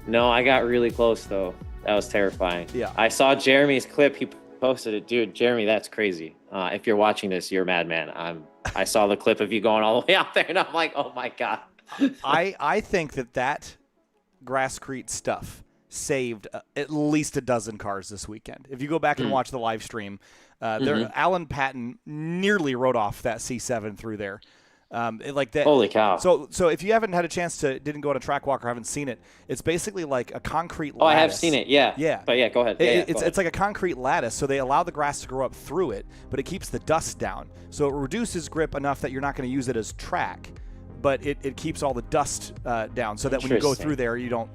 No, I got really close though. That was terrifying. Yeah. I saw Jeremy's clip. He posted it. Dude, Jeremy, that's crazy. If you're watching this, you're a madman. I saw the clip of you going all the way out there, and I'm like, oh my God. I think that Grasscrete stuff saved at least a dozen cars this weekend. If you go back and watch the live stream, Alan Patton nearly rode off that C7 through there. Like that. Holy cow. So if you haven't had a chance didn't go on a track walk or haven't seen it, it's basically like a concrete lattice. Oh, I have seen it. Yeah. Yeah. But yeah, go ahead. It's like a concrete lattice, so they allow the grass to grow up through it, but it keeps the dust down. So it reduces grip enough that you're not going to use it as track, but it keeps all the dust down so that when you go through there, you don't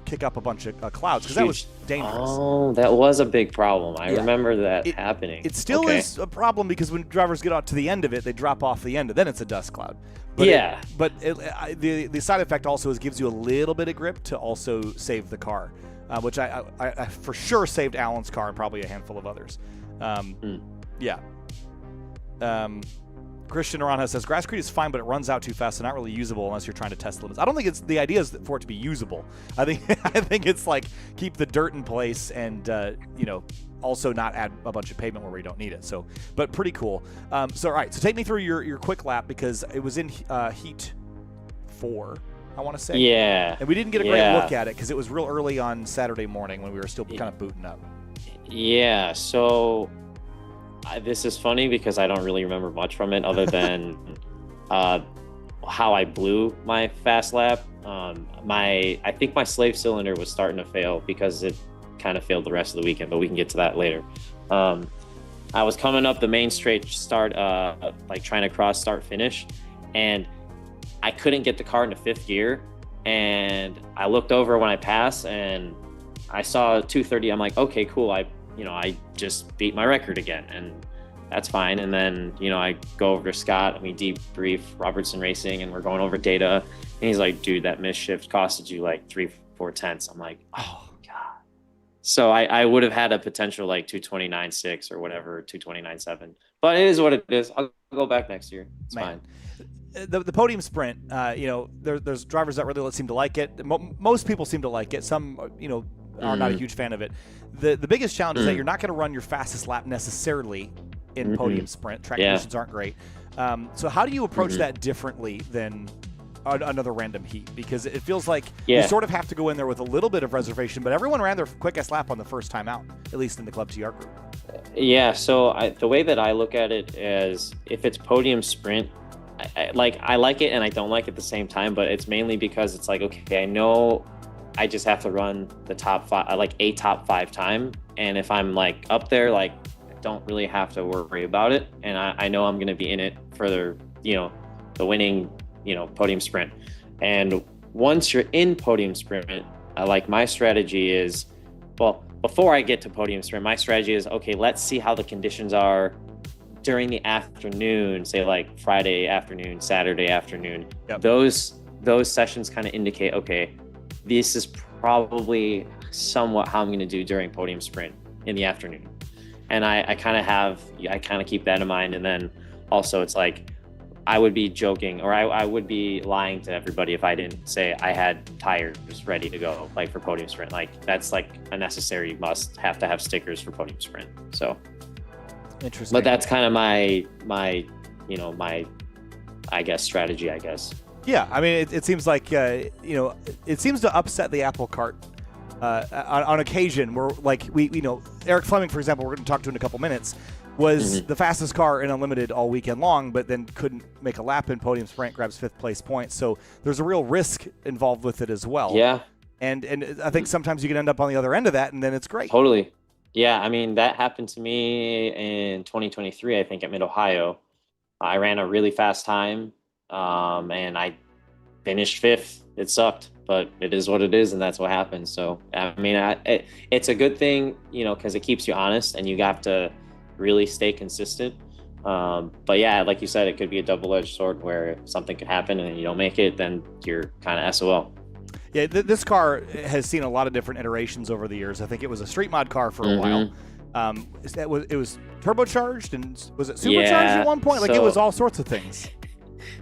kick up a bunch of clouds, because that was dangerous. Oh, that was a big problem. I remember that happening. It still is a problem, because when drivers get out to the end of it, they drop off the end, and then it's a dust cloud. But the side effect also is gives you a little bit of grip to also save the car, which I for sure saved Alan's car and probably a handful of others. Christian Aranja says Grasscrete is fine, but it runs out too fast and not really usable unless you're trying to test limits. I don't think it's the idea is for it to be usable. I think it's like keep the dirt in place and also not add a bunch of pavement where we don't need it. So, but pretty cool. All right, so take me through your quick lap, because it was in heat 4, I want to say. Yeah. And we didn't get a great look at it because it was real early on Saturday morning when we were still kind of booting up. Yeah. So. This is funny because I don't really remember much from it other than how I blew my fast lap. I think my slave cylinder was starting to fail because it kind of failed the rest of the weekend, but we can get to that later. I was coming up the main straight start, like trying to cross start finish, and I couldn't get the car into 5th gear. And I looked over when I passed and I saw 230. I'm like, okay, cool. I just beat my record again, and that's fine. And then, I go over to Scott and we debrief Robertson Racing, and we're going over data. And he's like, dude, that misshift costed you like 3-4 tenths. I'm like, oh God. So I would have had a potential like 229.6 or whatever, 229.7, but it is what it is. I'll go back next year. It's fine. The podium sprint, there's drivers that really seem to like it. Most people seem to like it. Some, are not a huge fan of it. The biggest challenge is that you're not going to run your fastest lap necessarily in podium sprint. Track conditions aren't great. So how do you approach that differently than another random heat? Because it feels like you sort of have to go in there with a little bit of reservation, but everyone ran their quickest lap on the first time out, at least in the Club TR group. Yeah, so the way that I look at it is, if it's podium sprint, I like it and I don't like it at the same time, but it's mainly because it's like, okay, I know I just have to run the top 5, like a top 5 time. And if I'm like up there, like I don't really have to worry about it. And I know I'm going to be in it for the winning, podium sprint. And once you're in podium sprint, like my strategy is, well, before I get to podium sprint, my strategy is, okay, let's see how the conditions are during the afternoon, say like Friday afternoon, Saturday afternoon. Yep. Those sessions kind of indicate, okay, this is probably somewhat how I'm going to do during podium sprint in the afternoon. And I kind of keep that in mind. And then also it's like, I would be joking, or I would be lying to everybody if I didn't say I had tires ready to go, like for Podium Sprint. Like that's like a necessary must, have to have stickers for Podium Sprint. So Interesting. but that's kind of my I guess strategy, I guess. Yeah, I mean, it seems like it seems to upset the apple cart on occasion. Where like Eric Fleming, for example, we're going to talk to in a couple minutes, was the fastest car in Unlimited all weekend long, but then couldn't make a lap in Podium Sprint, grabs 5th place point. So there's a real risk involved with it as well. Yeah. And I think sometimes you can end up on the other end of that, and then it's great. Totally. Yeah, I mean, that happened to me in 2023, I think, at Mid-Ohio. I ran a really fast time, and I finished 5th. It sucked, but it is what it is, and that's what happens. So, I mean, it's a good thing, because it keeps you honest, and you have to really stay consistent. But yeah, like you said, it could be a double-edged sword where something could happen and you don't make it, then you're kind of SOL. Yeah, this car has seen a lot of different iterations over the years. I think it was a street mod car for a while. It was turbocharged, and was it supercharged at one point? Like it was all sorts of things.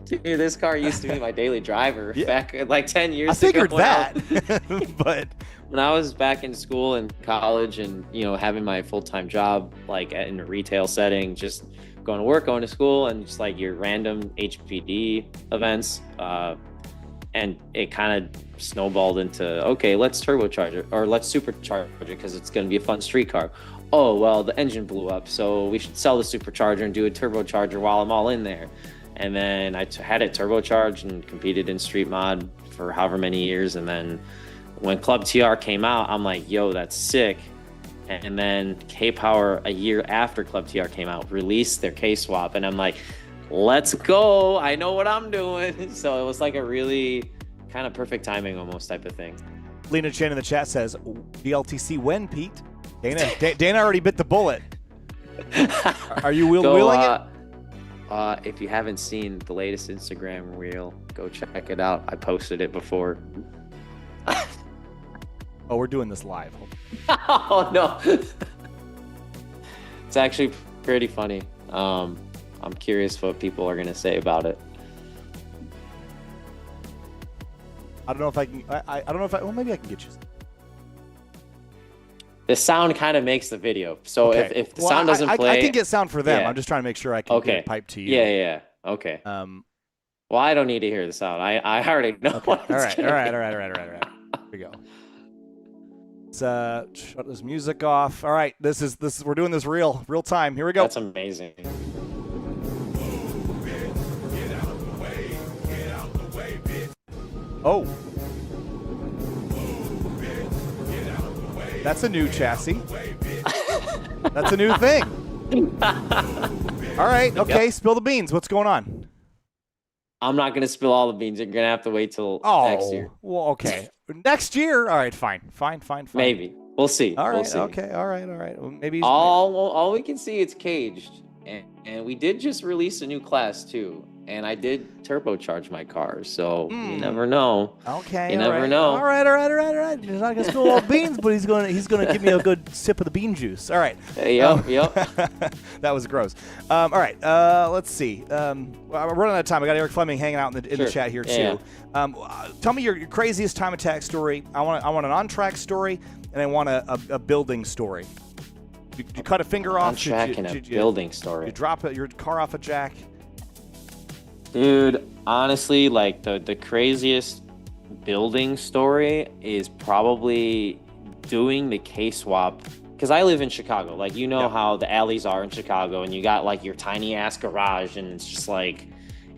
Dude, this car used to be my daily driver back like 10 years ago. I figured that, but when I was back in school and college and, having my full-time job, like in a retail setting, just going to work, going to school, and just like your random HPD events. And it kind of snowballed into, okay, let's turbocharge it, or let's supercharge it because it's going to be a fun street car. Oh, well, the engine blew up, so we should sell the supercharger and do a turbocharger while I'm all in there. And then I had it turbocharged and competed in street mod for however many years. And then when Club TR came out, I'm like, yo, that's sick. And then K-Power, a year after Club TR came out, released their K-Swap. And I'm like, let's go. I know what I'm doing. So it was like a really kind of perfect timing almost type of thing. Lena Chen in the chat says, VLTC when, Pete? Dana already bit the bullet. Are you wheeling it? If you haven't seen the latest Instagram reel, go check it out. I posted it before. Oh, we're doing this live. Oh, no. It's actually pretty funny. I'm curious what people are going to say about it. I don't know if I can. I don't know if well, maybe I can get you. The sound kind of makes the video. So okay. if the sound doesn't play... I can get sound for them. Yeah. I'm just trying to make sure I can get it piped to you. Yeah. Okay. Well, I don't need to hear the sound. I already know. Okay. All right. Here we go. Let's shut this music off. All right. This is we're doing this real time. Here we go. That's amazing. Oh. That's a new chassis. That's a new thing. All right. Okay. Yep. Spill the beans. What's going on? I'm not going to spill all the beans. You're going to have to wait till next year. Well, okay. Next year? All right. Fine. Maybe. We'll see. All right. We'll see. Okay. All right. Well, maybe. All we can see, it's caged. And we did just release a new class, too. And I did turbocharge my car, so you never know. Okay, you never know. All right. He's not gonna spill all the beans, but he's gonna give me a good sip of the bean juice. All right. Yep. That was gross. All right. Let's see. We're running out of time. I got Eric Fleming hanging out in the chat here too. Tell me your craziest time attack story. I want an on-track story, and I want a building story. You cut a finger off. On-track and a building story. You drop your car off a jack. Dude, honestly, like the craziest building story is probably doing the K-Swap. Because I live in Chicago. Like, how the alleys are in Chicago, and you got like your tiny ass garage, and it's just like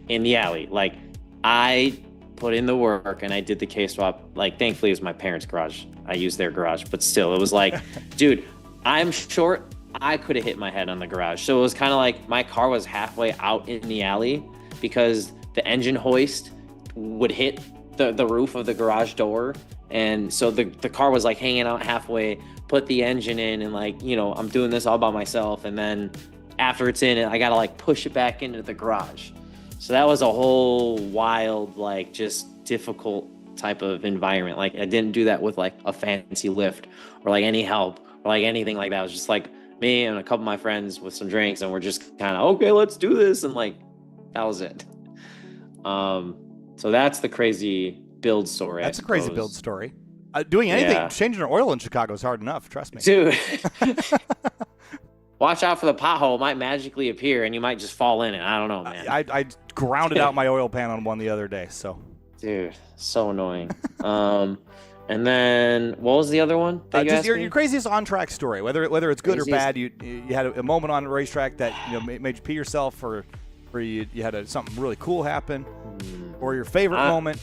in the alley. Like, I put in the work and I did the K-Swap. Like, thankfully it was my parents' garage. I used their garage, but still, it was like, dude, I'm short. I could have hit my head on the garage. So it was kind of like my car was halfway out in the alley, because the engine hoist would hit the roof of the garage door. And so the car was like hanging out halfway, put the engine in, and like, I'm doing this all by myself. And then after it's in, I got to like push it back into the garage. So that was a whole wild, like just difficult type of environment. Like I didn't do that with like a fancy lift or like any help or like anything like that. It was just like me and a couple of my friends with some drinks, and we're just kind of, okay, let's do this. And like, that was it. So that's the crazy build story. That's a crazy build story. Doing anything, changing an oil in Chicago is hard enough. Trust me, dude. Watch out for the pothole. It might magically appear, and you might just fall in it. I don't know, man. I grounded out my oil pan on one the other day. So, dude, so annoying. And then what was the other one? Just your craziest on-track story, whether it's good or bad. You had a moment on the racetrack that made you pee yourself, or you had something really cool happen, or your favorite moment.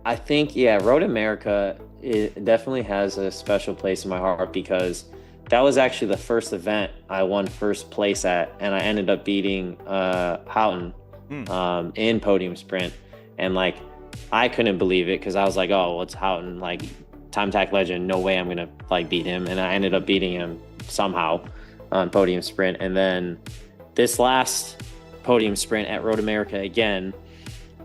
I think Road America, it definitely has a special place in my heart because that was actually the first event I won first place at, and I ended up beating Houghton in podium sprint, and like I couldn't believe it because I was like, oh, well, it's Houghton, like time attack legend, no way I'm gonna like beat him, and I ended up beating him somehow on podium sprint. And then this last podium sprint at Road America again,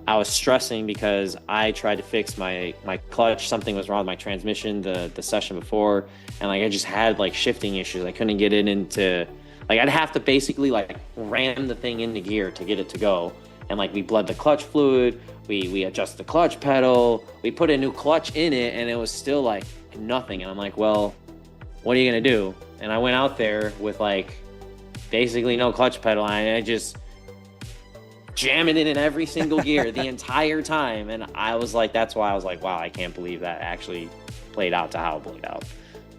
I was stressing because I tried to fix my clutch. Something was wrong with my transmission the session before, and like I just had like shifting issues. I couldn't get it into, like I'd have to basically like ram the thing into gear to get it to go. And like we bled the clutch fluid, we adjust the clutch pedal, we put a new clutch in it, and it was still like nothing. And I'm like, well, what are you gonna do? And I went out there with like basically no clutch pedal, and I just jamming it in every single gear the entire time. And I was like, that's why I was like, wow, I can't believe that actually played out to how it played out.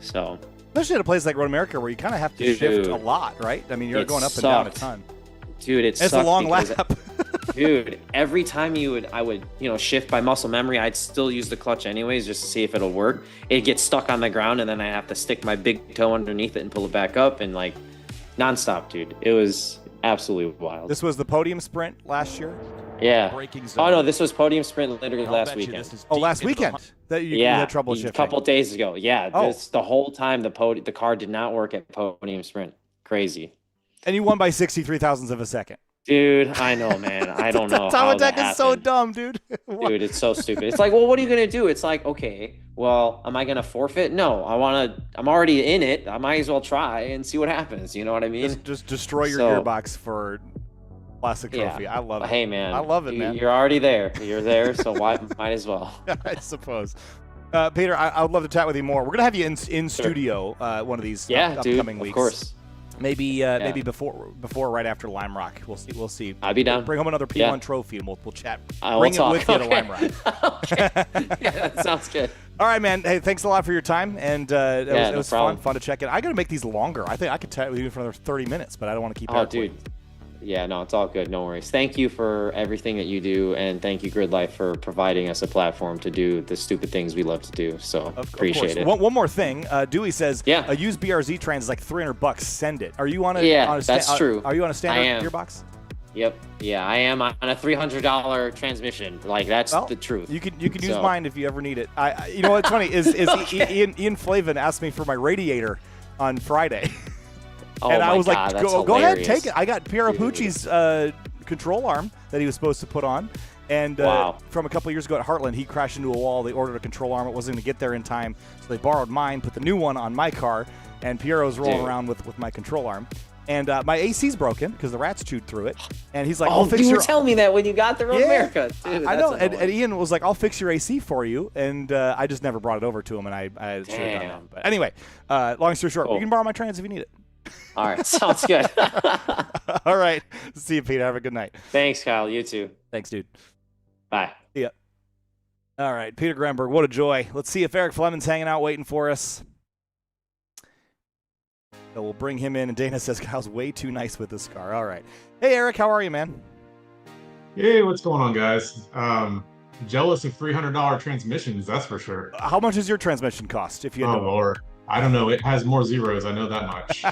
So especially at a place like Road America where you kind of have to shift a lot, right? I mean, you're going up and down a ton. Dude, it's a long lap. Dude, every time I would shift by muscle memory, I'd still use the clutch anyways just to see if it'll work. It'd get stuck on the ground, and then I have to stick my big toe underneath it and pull it back up, and like nonstop, dude. It was absolutely wild. This was the podium sprint last year? Yeah. Oh no, this was podium sprint literally last weekend. Last weekend that you had trouble shifting. A couple days ago. Yeah, the whole time the car did not work at podium sprint. Crazy. And you won by 63 thousandths of a second. Dude, I know, man. I don't know. Time attack is so dumb, dude. Dude, it's so stupid. It's like, well, what are you gonna do? It's like, okay, well, am I gonna forfeit? No, I'm already in it. I might as well try and see what happens. You know what I mean? Just destroy your gearbox for plastic trophy. I love it. Hey, man. I love it, man. You're already there. You're there, so might as well. I suppose. Peter, I would love to chat with you more. We're gonna have you in studio one of these upcoming weeks. Of course. Maybe before right after Lime Rock. We'll see. I'll be down. Bring home another P1 trophy and we'll chat. Bring it with you to Lime Rock. Okay. Yeah, that sounds good. All right, man. Hey, thanks a lot for your time, and it was fun to check in. I got to make these longer. I think I could chat with you for another 30 minutes, but I don't want to keep. Oh, dude. Yeah, no, it's all good. No worries. Thank you for everything that you do, and thank you, GRIDLIFE, for providing us a platform to do the stupid things we love to do. So appreciate it. One more thing. Dewey says, a used BRZ trans is like $300. Send it. Are you on a? Yeah, that's true. Are you on a standard gearbox? Yep. Yeah, I am on a $300 transmission. Like that's the truth. You can use mine if you ever need it. You know what's funny is Ian Flavin asked me for my radiator on Friday. And I was like, go ahead, take it. I got Piero Pucci's control arm that he was supposed to put on. And from a couple years ago at Heartland, he crashed into a wall. They ordered a control arm. It wasn't going to get there in time. So they borrowed mine, put the new one on my car, and Piero's rolling around with my control arm. And my AC's broken because the rats chewed through it. And he's like, I'll fix you were telling me that when you got the Road America. Dude, I know. And Ian was like, I'll fix your AC for you. And I just never brought it over to him, and I should have done that. But anyway, long story short, you can borrow my trans if you need it. All right, sounds good. All right. See you, Peter. Have a good night. Thanks, Kyle. You too. Thanks, dude. Bye. Yeah. All right, Peter Granberg, what a joy. Let's see if Eric Fleming's hanging out waiting for us. So we'll bring him in, and Dana says Kyle's way too nice with this car. All right. Hey, Eric, how are you, man? Hey, what's going on, guys? Jealous of $300 transmissions, that's for sure. How much does your transmission cost? If you Oh, Lord. I don't know. It has more zeros. I know that much.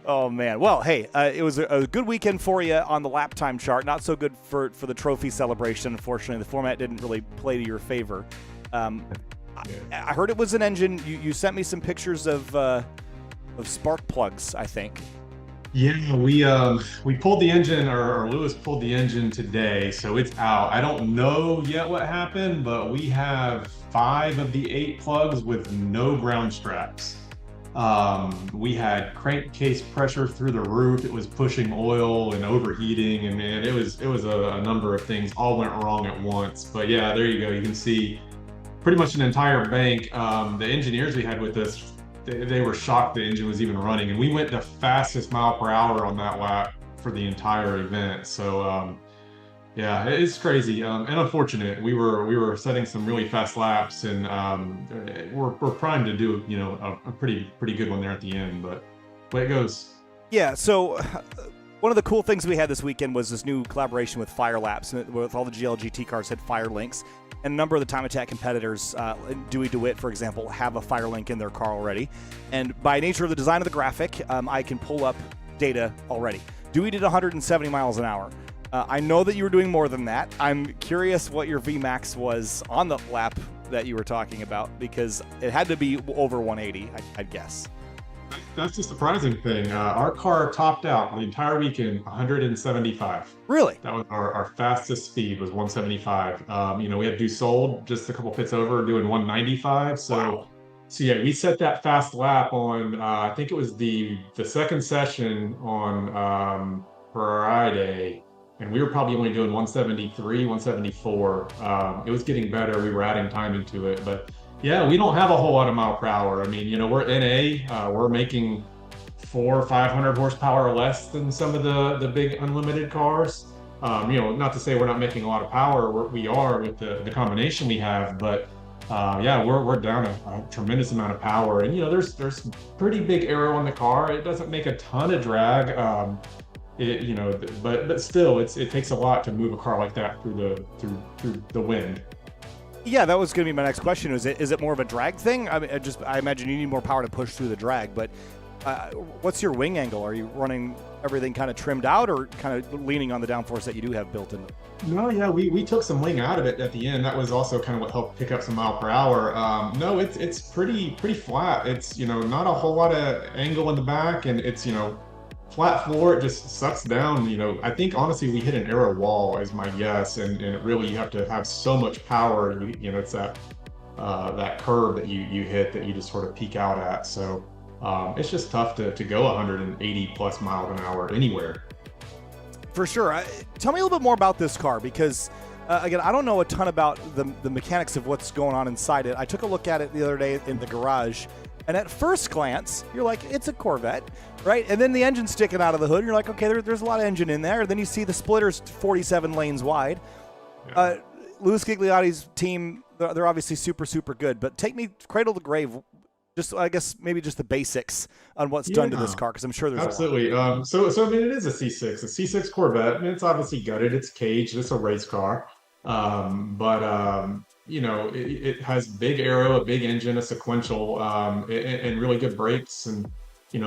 Oh, man. Well, hey, it was a good weekend for you on the lap time chart. Not so good for the trophy celebration. Unfortunately, the format didn't really play to your favor. I heard it was an engine. You sent me some pictures of spark plugs, I think. Yeah, we pulled the engine, or Lewis pulled the engine today, so it's out. I don't know yet what happened, but we have 5 of the 8 plugs with no ground straps. We had crankcase pressure through the roof. It was pushing oil and overheating, and man, it was a number of things all went wrong at once. But yeah, there you go. You can see pretty much an entire bank. The engineers we had with us, they were shocked the engine was even running, and we went the fastest mile per hour on that lap for the entire event. So yeah, it's crazy and unfortunate. We were setting some really fast laps, and we're trying to do a pretty good one there at the end, but way it goes. Yeah. So one of the cool things we had this weekend was this new collaboration with Fire Laps, with all the GLGT cars had Fire Links, and a number of the Time Attack competitors, Dewey DeWitt, for example, have a Fire Link in their car already. And by nature of the design of the graphic, I can pull up data already. Dewey did 170 miles an hour. I know that you were doing more than that. I'm curious what your VMAX was on the lap that you were talking about, because it had to be over 180, I'd guess. That's the surprising thing. Our car topped out the entire weekend 175. Really? That was our fastest speed was 175. We had to do sold just a couple pits over doing 195. So, wow. So yeah, we set that fast lap on, I think it was the second session on Friday. And we were probably only doing 173, 174. It was getting better. We were adding time into it. But yeah, we don't have a whole lot of mile per hour. I mean, we're NA. We're making 400 or 500 horsepower less than some of the big unlimited cars. Not to say we're not making a lot of power. We are with the combination we have. But yeah, we're down a tremendous amount of power. And, there's pretty big aero on the car. It doesn't make a ton of drag. But still, it takes a lot to move a car like that through the wind. Yeah, that was going to be my next question. Is it more of a drag thing? I mean, I imagine you need more power to push through the drag. But what's your wing angle? Are you running everything kind of trimmed out, or kind of leaning on the downforce that you do have built in? No, yeah, we took some wing out of it at the end. That was also kind of what helped pick up some mile per hour. No, it's pretty flat. It's not a whole lot of angle in the back, and it's flat floor. It just sucks down. I think honestly we hit an aero wall is my guess, and really you have to have so much power. It's that curve that you hit that you just sort of peak out at. So it's just tough to go 180 plus miles an hour anywhere. For sure. Tell me a little bit more about this car, because again, I don't know a ton about the mechanics of what's going on inside it. I took a look at it the other day in the garage, and at first glance, you're like, it's a Corvette, right? And then the engine's sticking out of the hood, and you're like, okay, there's a lot of engine in there. And then you see the splitters 47 lanes wide. Yeah. Louis Gigliotti's team, they're obviously super, super good. But take me cradle to grave, just I guess maybe just the basics on what's done to this car, because I'm sure there's absolutely. A lot. So I mean, it is a C6 Corvette, and it's obviously gutted, it's caged, it's a race car. It has big aero, a big engine, a sequential, and really good brakes, and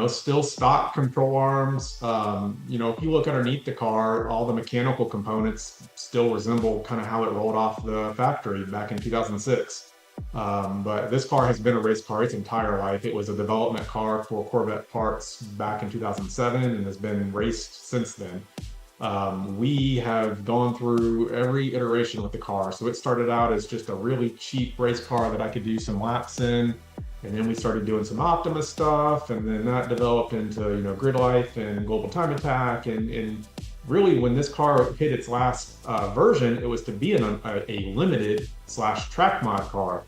still stock control arms. If you look underneath the car, all the mechanical components still resemble kind of how it rolled off the factory back in 2006. But this car has been a race car its entire life. It was a development car for Corvette parts back in 2007 and has been raced since then. We have gone through every iteration with the car. So it started out as just a really cheap race car that I could do some laps in. And then we started doing some Optima stuff, and then that developed into, GRIDLIFE and Global Time Attack. And really, when this car hit its last version, it was to be a limited / track mod car,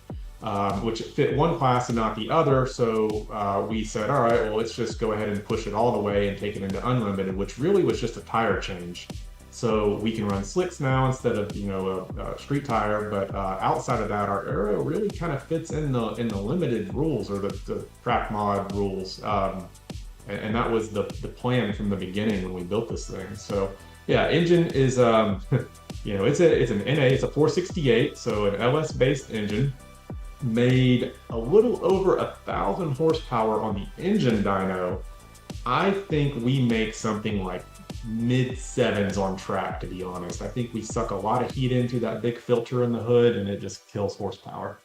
which fit one class and not the other. So we said, all right, well, let's just go ahead and push it all the way and take it into unlimited, which really was just a tire change. So we can run slicks now instead of a street tire, but outside of that, our aero really kind of fits in the limited rules, or the track mod rules, and that was the plan from the beginning when we built this thing. So yeah, engine is it's an NA, it's a 468, so an LS based engine, made a little over 1,000 horsepower on the engine dyno. I think we make something like mid-7s on track, to be honest. I think we suck a lot of heat into that big filter in the hood, and it just kills horsepower.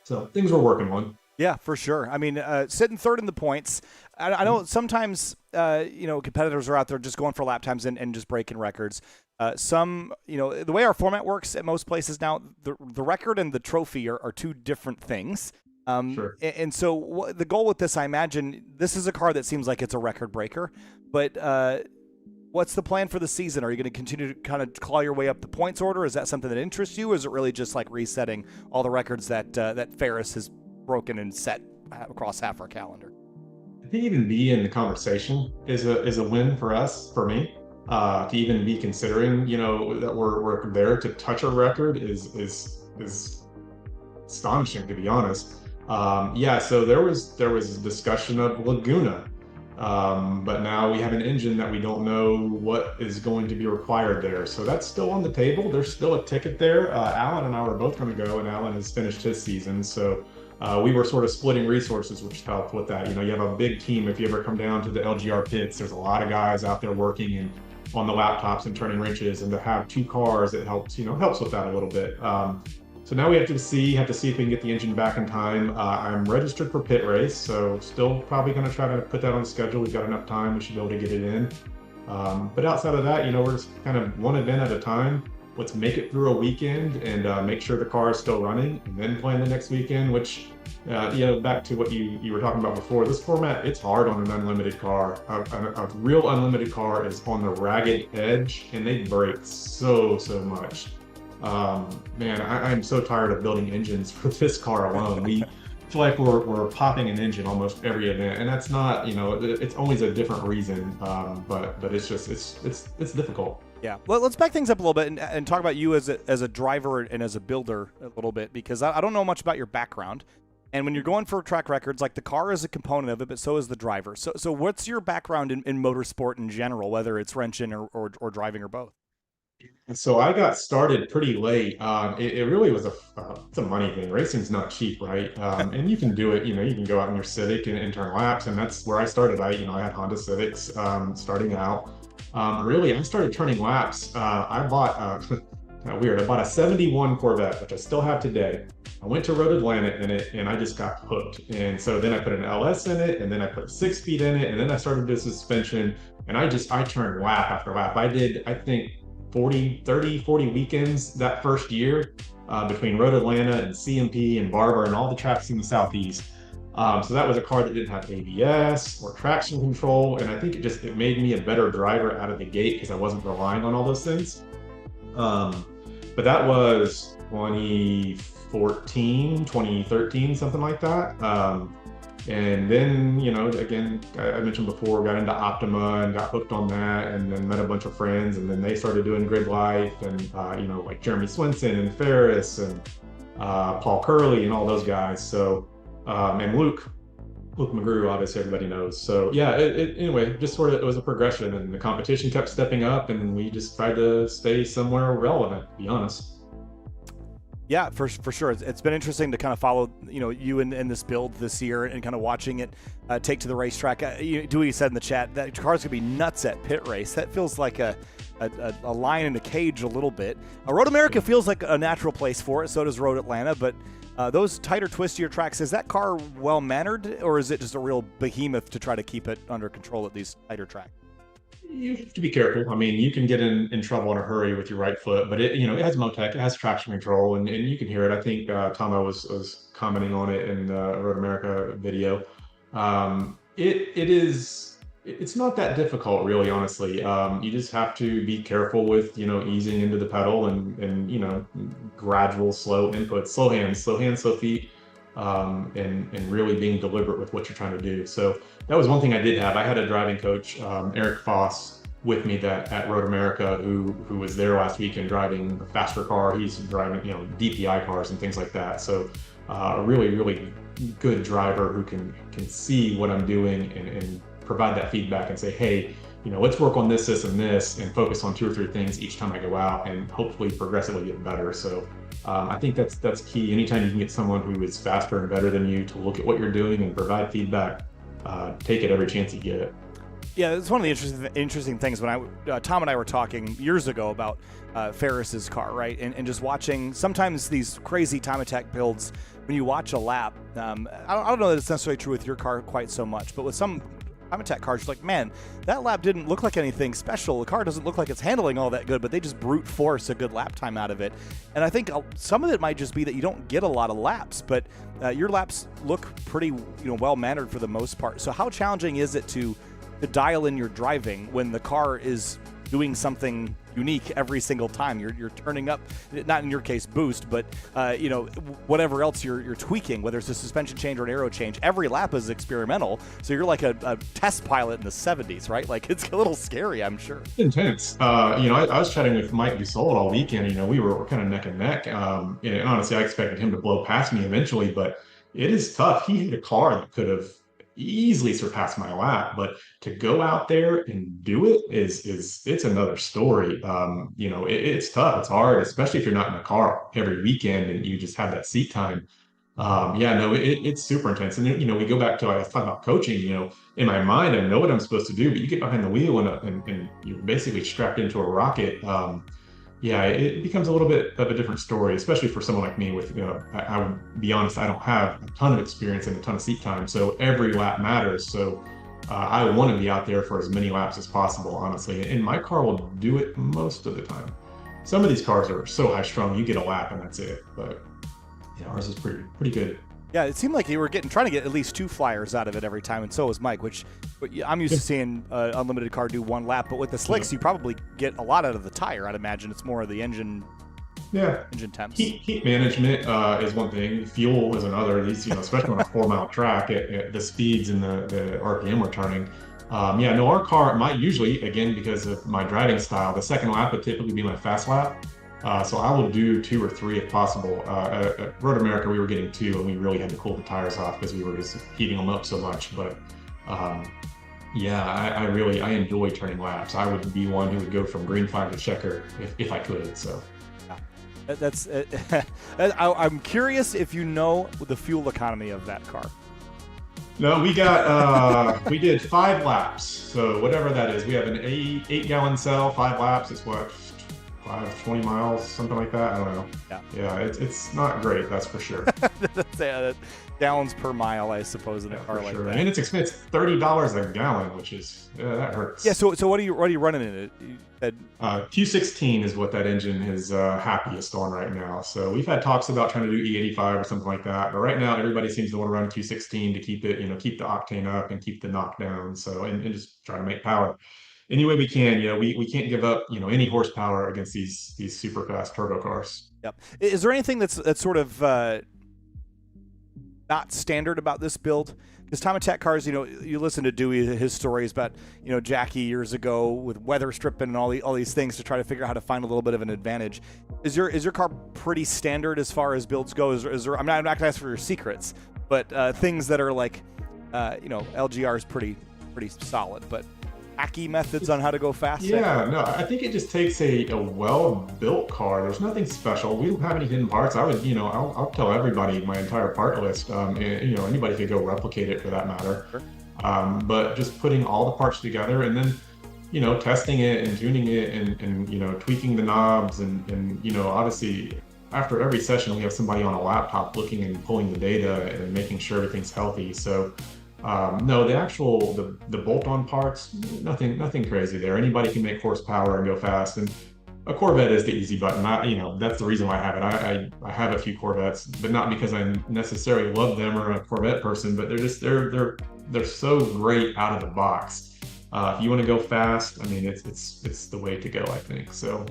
So things we're working on. Yeah, for sure. I mean, sitting third in the points. I know sometimes, competitors are out there just going for lap times and just breaking records. The way our format works at most places now, the record and the trophy are two different things. Sure. And so the goal with this, I imagine, this is a car that seems like it's a record breaker, but what's the plan for the season? Are you going to continue to kind of claw your way up the points order? Is that something that interests you, or is it really just like resetting all the records that Ferris has broken and set across half our calendar? I think even be in the conversation is a win for us, for me. To even be considering, that we're there to touch a record is astonishing, to be honest. So there was a discussion of Laguna. But now we have an engine that we don't know what is going to be required there. So that's still on the table. There's still a ticket there. Alan and I were both going to go, and Alan has finished his season. So we were sort of splitting resources, which helped with that. You have a big team. If you ever come down to the LGR pits, there's a lot of guys out there working and on the laptops and turning wrenches, and to have two cars, it helps with that a little bit. So now we have to see if we can get the engine back in time. I'm registered for pit race, so still probably going to try to put that on the schedule. We've got enough time. We should be able to get it in. But outside of that, we're just kind of one event at a time. Let's make it through a weekend and make sure the car is still running, and then plan the next weekend, which, back to what you were talking about before, this format, it's hard on an unlimited car. A real unlimited car is on the ragged edge, and they break so much. I'm so tired of building engines for this car alone. We feel like we're popping an engine almost every event, and that's not, it's always a different reason. But it's just, it's difficult. Yeah. Well, let's back things up a little bit and talk about you as a driver and as a builder a little bit, because I don't know much about your background. And when you're going for track records, like the car is a component of it, but so is the driver. So what's your background in motorsport in general, whether it's wrenching or driving or both? And so I got started pretty late. It really was it's a money thing. Racing's not cheap, right? And you can do it. You can go out in your Civic and turn laps, and that's where I started. I had Honda Civics starting out. Really, I started turning laps. I bought I bought a '71 Corvette, which I still have today. I went to Road Atlanta in it, and I just got hooked. And so then I put an LS in it, and then I put 6-speed in it, and then I started doing suspension, and I turned lap after lap. I did, I think, 40 weekends that first year between Road Atlanta and CMP and Barber and all the tracks in the Southeast. So that was a car that didn't have ABS or traction control, and I think it made me a better driver out of the gate because I wasn't relying on all those things. But that was 2014, 2013, something like that. And then, again, I mentioned before, got into Optima and got hooked on that, and then met a bunch of friends, and then they started doing Grid Life, and, like Jeremy Swinson and Ferris and Paul Curley and all those guys. So, and Luke McGrew, obviously everybody knows. So yeah, anyway, just sort of, it was a progression, and the competition kept stepping up, and we just tried to stay somewhere relevant, to be honest. Yeah, for sure. It's been interesting to kind of follow, you in this build this year and kind of watching it take to the racetrack. Dewey said in the chat that cars could be nuts at pit race. That feels like a lion in a cage a little bit. Road America feels like a natural place for it. So does Road Atlanta. But those tighter, twistier tracks, is that car well-mannered, or is it just a real behemoth to try to keep it under control at these tighter tracks? You have to be careful. I mean, you can get in trouble in a hurry with your right foot, but it has Motec, it has traction control, and you can hear it. I think Tomo was commenting on it in the Road America video. It's not that difficult, really, honestly. You just have to be careful with, easing into the pedal and gradual, slow inputs, slow hands, slow feet, and really being deliberate with what you're trying to do. So that was one thing I did have. I had a driving coach, Eric Foss, with me at Road America, who was there last weekend driving a faster car. He's driving, DPI cars and things like that. So a really, really good driver who can see what I'm doing and provide that feedback and say, hey, let's work on this, and this, and focus on 2 or 3 things each time I go out, and hopefully progressively get better. So I think that's key. Anytime you can get someone who is faster and better than you to look at what you're doing and provide feedback, take it every chance you get it. Yeah, it's one of the interesting things when Tom and I were talking years ago about Ferris's car, right? And just watching sometimes these crazy time attack builds. When you watch a lap, I don't know that it's necessarily true with your car quite so much, but with some time attack cars, you're like, man, that lap didn't look like anything special. The car doesn't look like it's handling all that good, but they just brute force a good lap time out of it. And I think some of it might just be that you don't get a lot of laps, but your laps look pretty well mannered for the most part. So how challenging is it to dial in your driving when the car is doing something unique every single time? You're turning up, not in your case boost, but whatever else you're tweaking, whether it's a suspension change or an aero change. Every lap is experimental, so you're like a test pilot in the 70s, right? Like, it's a little scary, I'm sure. Intense. I was chatting with Mike Dussault all weekend. We were kind of neck and neck. And honestly, I expected him to blow past me eventually, but it is tough. He hit a car that could have easily surpassed my lap, but to go out there and do it it's another story. It's tough, it's hard, especially if you're not in a car every weekend and you just have that seat time. It's super intense. And we go back to, I was talking about coaching. In my mind, I know what I'm supposed to do, but you get behind the wheel and you're basically strapped into a rocket. It becomes a little bit of a different story, especially for someone like me with, I would be honest, I don't have a ton of experience and a ton of seat time, so every lap matters. So I want to be out there for as many laps as possible, honestly, and my car will do it most of the time. Some of these cars are so high strung, you get a lap and that's it, but ours is pretty good. Yeah, it seemed like you were trying to get at least 2 flyers out of it every time, and so was Mike, which I'm used to seeing unlimited car do 1 lap, but with the slicks, you probably get a lot out of the tire. I'd imagine it's more of the engine temps. Heat management is one thing. Fuel is another. These, especially on a 4-mile track, at the speeds and the RPM we're turning. Our car might usually, again, because of my driving style, the second lap would typically be my fast lap. So I will do 2 or 3 if possible. At Road America, we were getting 2, and we really had to cool the tires off because we were just heating them up so much. But I enjoy turning laps. I would be one who would go from green flag to checker if I could. So that's I'm curious if you know the fuel economy of that car. No, we did 5 laps. So whatever that is, we have an 8-gallon cell, 5 laps. It's what? 20 miles, something like that. I don't know. Yeah, it's not great, that's for sure. Gallons per mile, I suppose, in a car like that. And it's expensive, $30 a gallon, which is that hurts. Yeah. So what are you running in it? Q16 is what that engine is happiest on right now. So we've had talks about trying to do E85 or something like that, but right now everybody seems to want to run Q16 to keep it, keep the octane up and keep the knockdown. So and just try to make power any way we can. We can't give up any horsepower against these super fast turbo cars. Yep. Is there anything that's sort of not standard about this build? Because time attack cars, you listen to Dewey, his stories about Jackie years ago with weather stripping and all these things to try to figure out how to find a little bit of an advantage. Is your car pretty standard as far as builds go? Is there? I'm not going to ask for your secrets, but things that are like LGR is pretty solid, but hacky methods on how to go fast. I think it just takes a well-built car. There's nothing special. We don't have any hidden parts. I would, I'll tell everybody my entire part list. Anybody could go replicate it for that matter. Sure. But just putting all the parts together and then, testing it and tuning it and tweaking the knobs and obviously after every session we have somebody on a laptop looking and pulling the data and making sure everything's healthy. So no, the bolt-on parts, nothing crazy there. Anybody can make horsepower and go fast, and a Corvette is the easy button. That's the reason why I have it. I have a few Corvettes, but not because I necessarily love them or a Corvette person, but they're so great out of the box. If you want to go fast, it's the way to go, I think. So,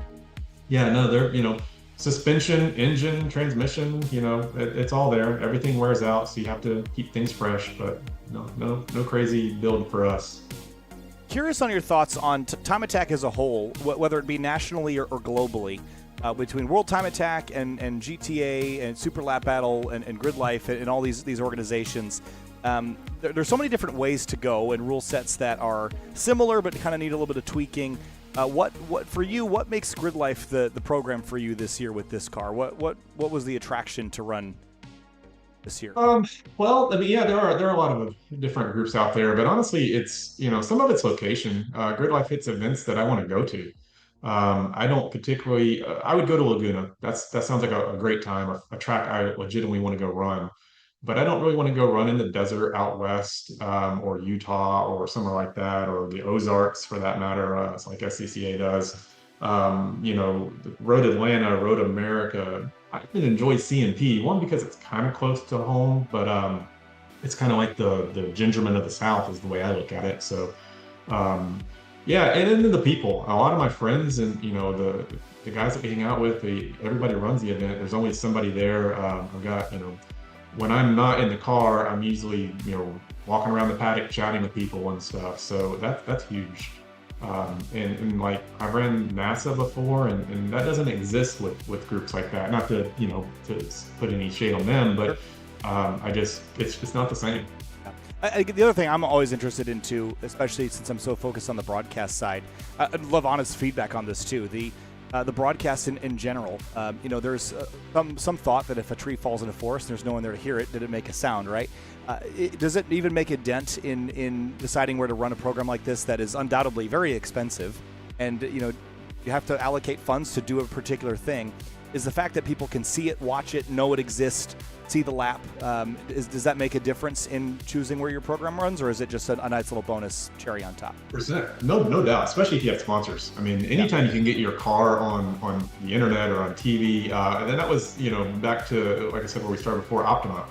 they're suspension, engine, transmission, it's all there. Everything wears out, so you have to keep things fresh, but no crazy build for us. Curious on your thoughts on time attack as a whole, whether it be nationally or globally, between World Time Attack and GTA and Super Lap Battle and GRIDLIFE and all these organizations. There's so many different ways to go and rule sets that are similar but kind of need a little bit of tweaking. What for you? What makes GRIDLIFE the program for you this year with this car? What was the attraction to run this year? There are a lot of different groups out there, but honestly, it's some of it's location. GRIDLIFE hits events that I want to go to. I don't particularly. I would go to Laguna. That sounds like a great time, a track I legitimately want to go run. but I don't really want to go run in the desert out west, or Utah or somewhere like that, or the Ozarks for that matter. It's like SCCA does. The Road Atlanta, Road America. I can enjoy CMP, one because it's kind of close to home, but it's kind of like the Gingerman of the South is the way I look at it. So, yeah, and then the people. A lot of my friends and the guys that we hang out with, everybody runs the event. There's always somebody there. I've got when I'm not in the car, I'm usually walking around the paddock chatting with people and stuff. So that's huge. And like I've ran NASA before, and that doesn't exist with groups like that. Not to to put any shade on them, but it's not the same. The other thing I'm always interested in too, especially since I'm so focused on the broadcast side, I'd love honest feedback on this too. The broadcast in general, there's some thought that if a tree falls in a forest, and there's no one there to hear it, did it make a sound, right? Does it even make a dent in deciding where to run a program like this that is undoubtedly very expensive, and you have to allocate funds to do a particular thing? Is the fact that people can see it, watch it, know it exists, see the lap, does that make a difference in choosing where your program runs, or is it just a nice little bonus cherry on top? No doubt, especially if you have sponsors. I mean, anytime you can get your car on the internet or on TV, and then that was, back to, like I said, where we started before, Optima.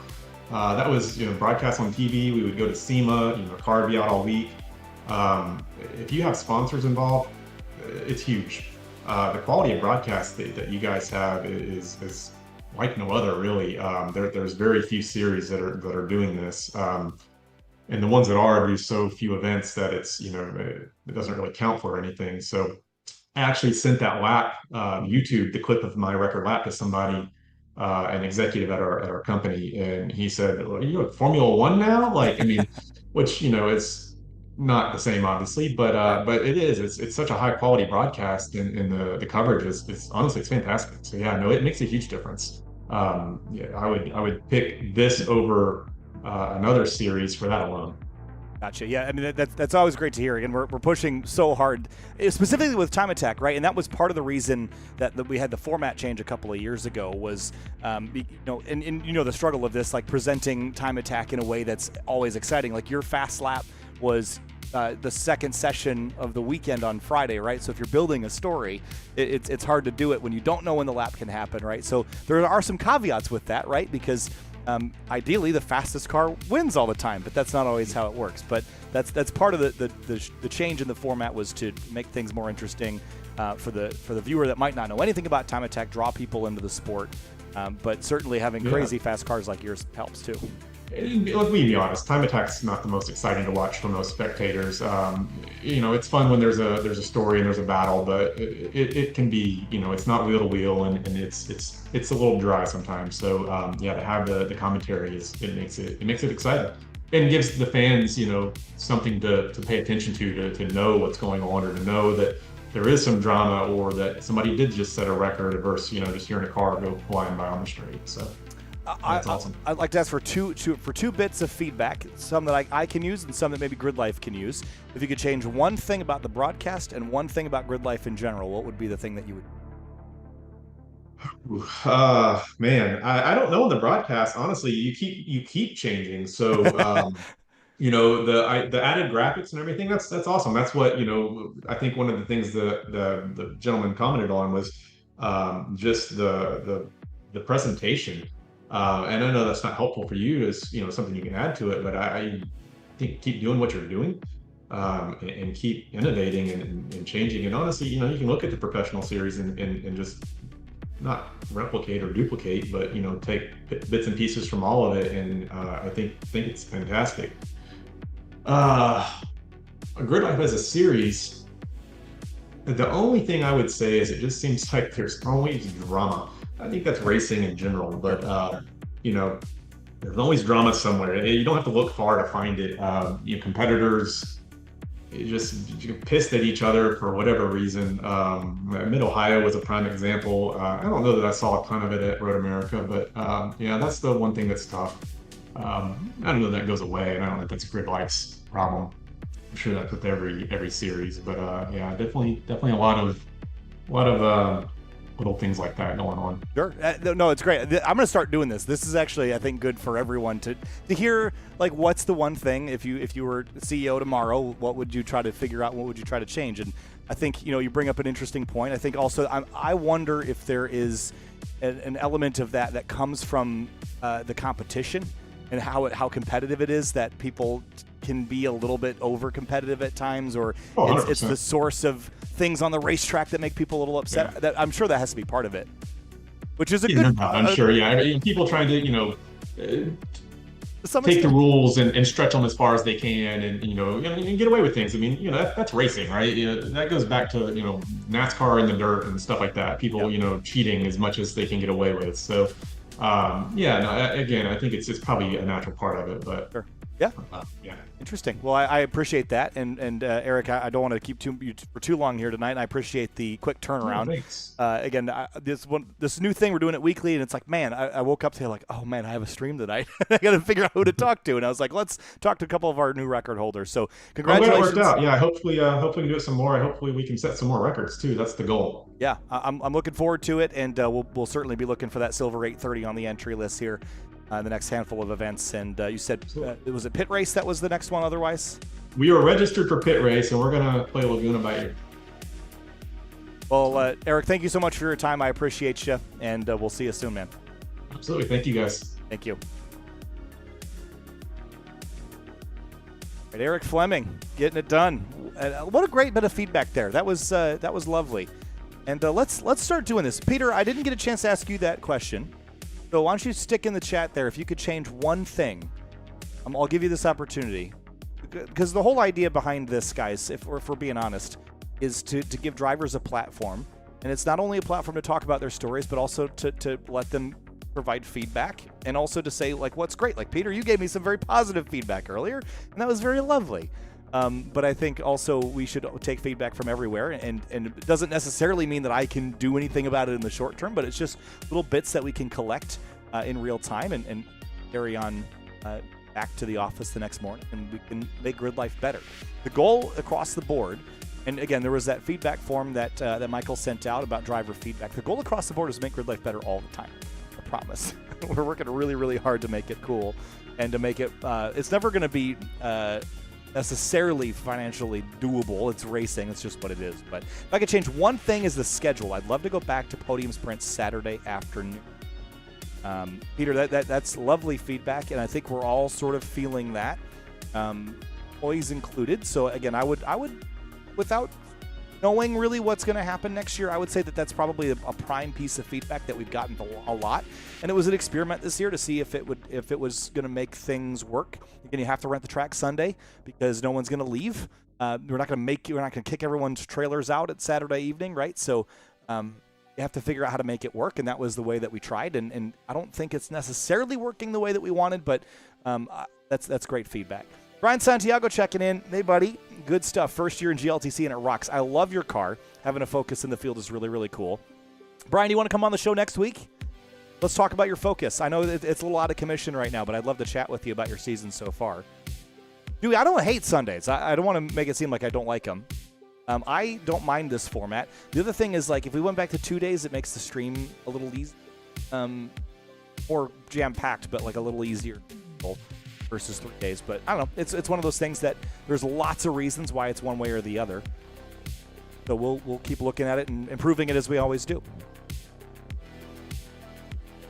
That was, broadcast on TV. We would go to SEMA, car would be out all week. If you have sponsors involved, it's huge. The quality of broadcast that you guys have is like no other, really. There's very few series that are doing this, and the ones that are do so few events that it's it doesn't really count for anything. So I actually sent that lap, YouTube, the clip of my record lap to somebody, an executive at our company, and he said, "Well, you at Formula One now?" Like, I mean, which it's not the same, obviously, but it is. It's such a high quality broadcast, and the coverage is honestly, it's fantastic. So yeah, no, it makes a huge difference. Yeah, I would pick this over another series for that alone. Gotcha. Yeah, I mean that's always great to hear. Again, we're pushing so hard, specifically with Time Attack, right? And that was part of the reason that we had the format change a couple of years ago was, and the struggle of this, like presenting Time Attack in a way that's always exciting. Like your fast lap was the second session of the weekend on Friday, right? So if you're building a story, it's hard to do it when you don't know when the lap can happen, right? So there are some caveats with that, right? Because ideally the fastest car wins all the time, but that's not always how it works. But that's part of the change in the format, was to make things more interesting for the viewer that might not know anything about Time Attack, draw people into the sport. But certainly having crazy fast cars like yours helps too. Let me be honest, Time Attack's not the most exciting to watch for most spectators. It's fun when there's a story and there's a battle, but it can be, it's not wheel to wheel, and it's a little dry sometimes. So to have the commentary it makes it exciting, and gives the fans something to pay attention to know what's going on, or to know that there is some drama, or that somebody did just set a record versus just hearing a car go flying by on the street. So. That's awesome. I'd like to ask for two bits of feedback, some that I can use and some that maybe GRIDLIFE can use. If you could change one thing about the broadcast and one thing about GRIDLIFE in general, what would be the thing that you would? Man, I don't know in the broadcast. Honestly, you keep changing. So the added graphics and everything, that's awesome. That's what I think one of the things the gentleman commented on was just the presentation. And I know that's not helpful for you as something you can add to it, but I think keep doing what you're doing, and keep innovating and changing. And honestly, you can look at the professional series and just not replicate or duplicate, but take bits and pieces from all of it. And I think it's fantastic. GRIDLIFE as a series, the only thing I would say is it just seems like there's always drama. I think that's racing in general, but there's always drama somewhere. You don't have to look far to find it. Competitors just pissed at each other for whatever reason. Mid-Ohio was a prime example. I don't know that I saw a ton of it at Road America, but that's the one thing that's tough. I don't know that goes away, and I don't know if that's GRIDLIFE's problem. I'm sure that's with every series, but definitely a lot of little things like that going on. Sure. No, it's great. I'm going to start doing this. This is actually, I think, good for everyone to hear, like, what's the one thing, if you were CEO tomorrow, what would you try to figure out? What would you try to change? And I think, you bring up an interesting point. I think also, I wonder if there is an element of that comes from the competition and how competitive it is, that people can be a little bit over competitive at times, or it's the source of things on the racetrack that make people a little upset. That I'm sure that has to be part of it, which is a good. I'm sure. Yeah, I mean, people trying to take the rules and stretch them as far as they can, and and get away with things. I mean, that's racing, right? That goes back to NASCAR in the dirt and stuff like that. People cheating as much as they can get away with. So again, I think it's probably a natural part of it, but sure. Yeah. Interesting. Well, I appreciate that, and Eric, I don't want to keep you for too long here tonight. And I appreciate the quick turnaround. Thanks. Again, this new thing, we're doing it weekly, and it's like, man, I woke up today like, oh man, I have a stream tonight. I got to figure out who to talk to, and I was like, let's talk to a couple of our new record holders. So congratulations. Well, it worked out. Yeah, hopefully we do it some more. Hopefully we can set some more records too. That's the goal. Yeah, I'm looking forward to it, and we'll certainly be looking for that silver 830 on the entry list here. The next handful of events, and you said it was a pit race that was the next one. Otherwise, we are registered for pit race, and we're gonna play Laguna by ear. Well, Eric, thank you so much for your time. I appreciate you, and we'll see you soon, man. Absolutely, thank you guys. Thank you. All right, Eric Fleming getting it done. What a great bit of feedback there. That was lovely. And let's start doing this. Peter, I didn't get a chance to ask you that question. So why don't you stick in the chat there, if you could change one thing, I'll give you this opportunity. Because the whole idea behind this, guys, if we're being honest, is to give drivers a platform. And it's not only a platform to talk about their stories, but also to let them provide feedback, and also to say, like, what's great. Like, Peter, you gave me some very positive feedback earlier, and that was very lovely. But I think also we should take feedback from everywhere, and it doesn't necessarily mean that I can do anything about it in the short term, but it's just little bits that we can collect in real time and carry on back to the office the next morning, and we can make grid life better. The goal across the board, and again, there was that feedback form that Michael sent out about driver feedback. The goal across the board is to make grid life better all the time. I promise. We're working really, really hard to make it cool and to make it. It's never going to be necessarily financially doable. It's racing. It's just what it is. But if I could change one thing, is the schedule. I'd love to go back to podium sprints Saturday afternoon. Peter, that's lovely feedback, and I think we're all sort of feeling that, employees included. So again, I would, without knowing really what's going to happen next year, I would say that's probably a prime piece of feedback that we've gotten a lot. And it was an experiment this year to see if it was going to make things work. Again, you have to rent the track Sunday because no one's going to leave. We're not going to kick everyone's trailers out at Saturday evening, right? So you have to figure out how to make it work, and that was the way that we tried. And I don't think it's necessarily working the way that we wanted, but that's great feedback. Brian Santiago checking in. Hey, buddy. Good stuff. First year in GLTC, and it rocks. I love your car. Having a Focus in the field is really, really cool. Brian, you want to come on the show next week? Let's talk about your Focus. I know it's a little out of commission right now, but I'd love to chat with you about your season so far. Dude, I don't hate Sundays. I don't want to make it seem like I don't like them. I don't mind this format. The other thing is, like, if we went back to 2 days, it makes the stream a little easy, more jam-packed, but like a little easier versus 3 days. But I don't know. It's one of those things that there's lots of reasons why it's one way or the other. So we'll keep looking at it and improving it as we always do.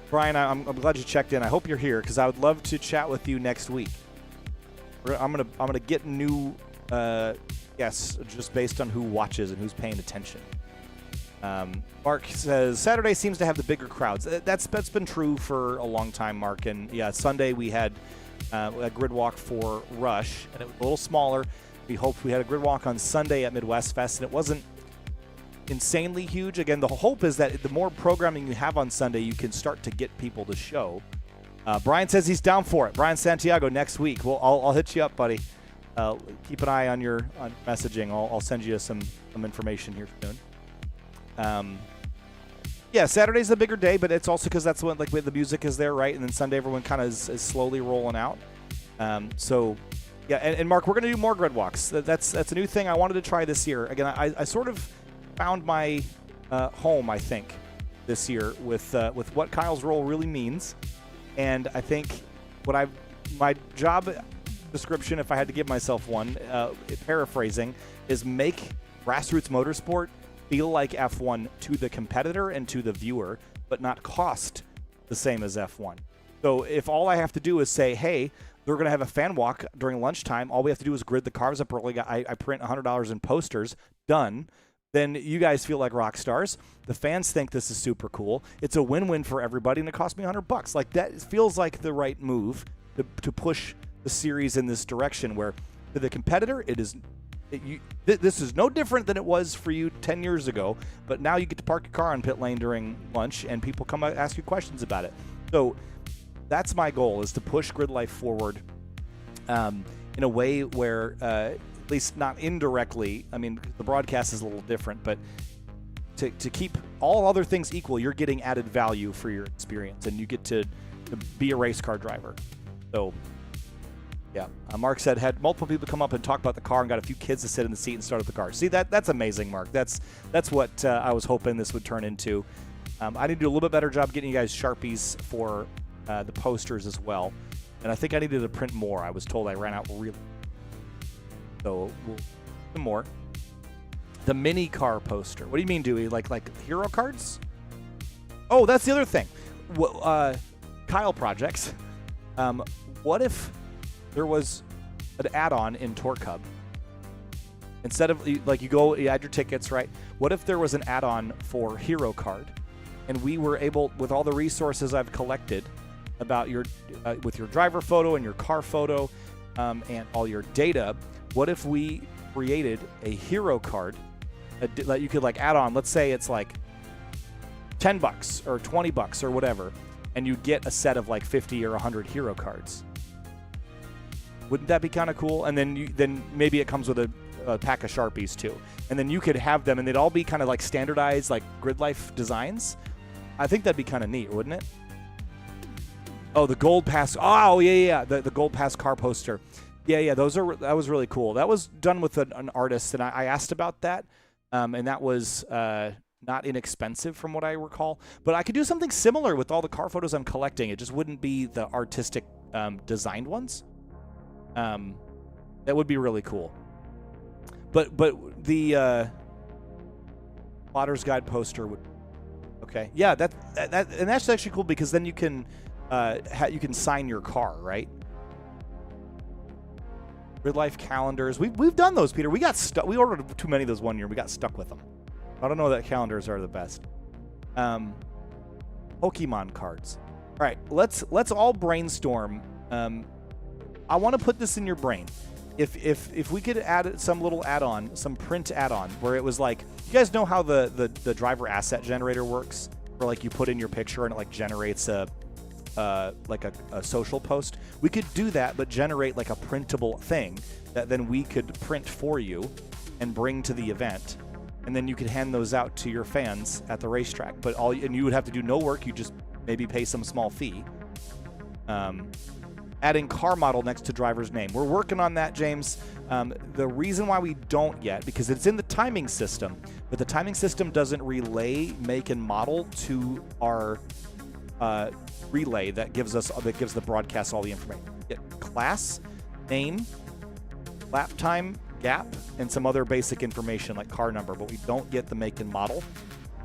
Brian, I'm glad you checked in. I hope you're here because I would love to chat with you next week. I'm gonna get new guests just based on who watches and who's paying attention. Mark says Saturday seems to have the bigger crowds. That's been true for a long time, Mark. And yeah, Sunday we had a grid walk for Rush, and it was a little smaller. We hoped we had a grid walk on Sunday at Midwest Fest, and it wasn't insanely huge. Again, the hope is that the more programming you have on Sunday, you can start to get people to show. Brian says he's down for it. Brian Santiago next week. Well, I'll hit you up, buddy. Keep an eye on your messaging. I'll send you some information here soon. Yeah, Saturday's the bigger day, but it's also because that's when the music is there, right? And then Sunday everyone kind of is slowly rolling out. So yeah, and Mark, we're going to do more grid walks. That's a new thing I wanted to try this year. Again, I sort of found my home, I think, this year with what Kyle's role really means. And I think my job description, if I had to give myself one, paraphrasing, is make grassroots motorsport feel like F1 to the competitor and to the viewer, but not cost the same as F1. So if all I have to do is say, hey, they're going to have a fan walk during lunchtime, all we have to do is grid the cars up early, I print $100 in posters, done, then you guys feel like rock stars. The fans think this is super cool. It's a win-win for everybody, and it cost me $100. Like, that feels like the right move to push the series in this direction, where to the competitor, this is no different than it was for you 10 years ago, but now you get to park your car on pit lane during lunch, and people come out ask you questions about it. So that's my goal, is to push GridLife forward in a way where, at least not indirectly, I mean, the broadcast is a little different, but to keep all other things equal, you're getting added value for your experience, and you get to be a race car driver. So, yeah. Mark said, had multiple people come up and talk about the car and got a few kids to sit in the seat and start up the car. See, that's amazing, Mark. That's what I was hoping this would turn into. I need to do a little bit better job getting you guys Sharpies for the posters as well. And I think I needed to print more. I was told I ran out really. So we'll some more. The mini car poster. What do you mean, Dewey? Like hero cards? Oh, that's the other thing. Kyle Projects. What if there was an add-on in Torque Hub? Instead of, like, you add your tickets, right? What if there was an add-on for Hero Card, and we were able, with all the resources I've collected about your, with your driver photo and your car photo, and all your data, what if we created a Hero Card that you could like add on? Let's say it's like $10 or $20 or whatever, and you get a set of like 50 or 100 Hero Cards. Wouldn't that be kind of cool? And then maybe it comes with a pack of Sharpies too. And then you could have them, and they'd all be kind of like standardized, like GridLife designs. I think that'd be kind of neat, wouldn't it? Oh, the Gold Pass. Oh, yeah. The Gold Pass car poster. Yeah. That was really cool. That was done with an artist, and I asked about that, and that was not inexpensive from what I recall. But I could do something similar with all the car photos I'm collecting. It just wouldn't be the artistic designed ones. That would be really cool. But the Plotter's Guide poster would. Okay, yeah, that and that's actually cool, because then you can sign your car, right? GridLife calendars. We've done those, Peter. We got stuck. We ordered too many of those one year. We got stuck with them. I don't know that calendars are the best. Pokemon cards. All right, let's all brainstorm. I want to put this in your brain. If we could add some little add-on, some print add-on, where it was like, you guys know how the driver asset generator works, where like you put in your picture and it like generates a social post. We could do that, but generate like a printable thing that then we could print for you and bring to the event, and then you could hand those out to your fans at the racetrack. And you would have to do no work. You just maybe pay some small fee. Adding car model next to driver's name. We're working on that, James. The reason why we don't yet, because it's in the timing system, but the timing system doesn't relay make and model to our relay that gives the broadcast all the information. Get class, name, lap time, gap, and some other basic information like car number, but we don't get the make and model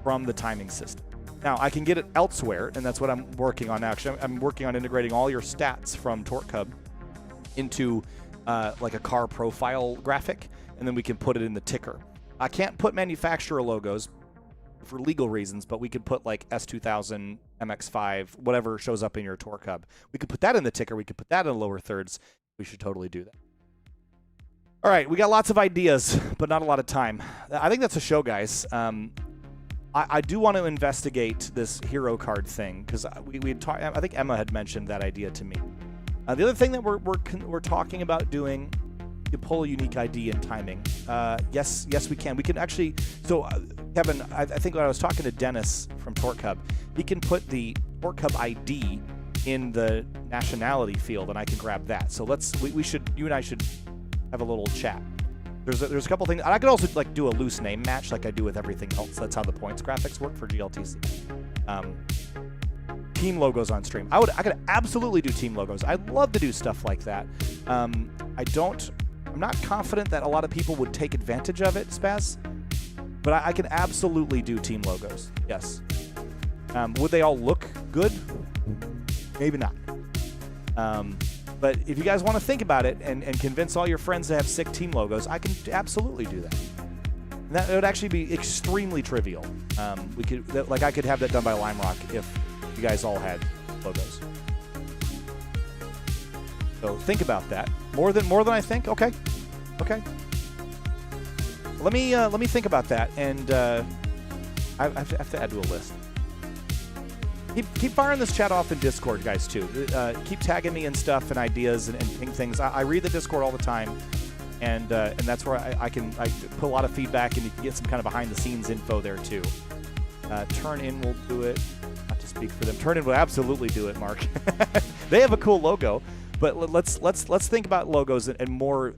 from the timing system. Now, I can get it elsewhere, and that's what I'm working on now. Actually, I'm working on integrating all your stats from Torque Hub into like a car profile graphic, and then we can put it in the ticker. I can't put manufacturer logos for legal reasons, but we could put like S2000, MX5, whatever shows up in your Torque Hub. We could put that in the ticker. We could put that in the lower thirds. We should totally do that. All right, we got lots of ideas, but not a lot of time. I think that's a show, guys. I do want to investigate this hero card thing, because we had talked. I think Emma had mentioned that idea to me. The other thing that we're talking about doing, you pull a unique ID in timing. Yes, we can. We can actually. So Kevin, I think when I was talking to Dennis from Torque Hub, he can put the Torque Hub ID in the nationality field, and I can grab that. So you and I should have a little chat. There's a couple things. And I could also like do a loose name match like I do with everything else. That's how the points graphics work for GLTC. team logos on stream. I could absolutely do team logos. I'd love to do stuff like that. I'm not confident that a lot of people would take advantage of it, Spaz, but I can absolutely do team logos. Yes. Would they all look good? Maybe not. But if you guys want to think about it and convince all your friends to have sick team logos, I can absolutely do that. And that would actually be extremely trivial. I could have that done by Lime Rock if you guys all had logos. So think about that. More than I think. Okay. Let me think about that, and I have to add to a list. Keep firing this chat off in Discord, guys, too. Keep tagging me and stuff and ideas and ping things. I read the Discord all the time, and that's where I put a lot of feedback, and you can get some kind of behind-the-scenes info there, too. Turn In will do it. Not to speak for them. Turn In will absolutely do it, Mark. They have a cool logo, but let's think about logos and more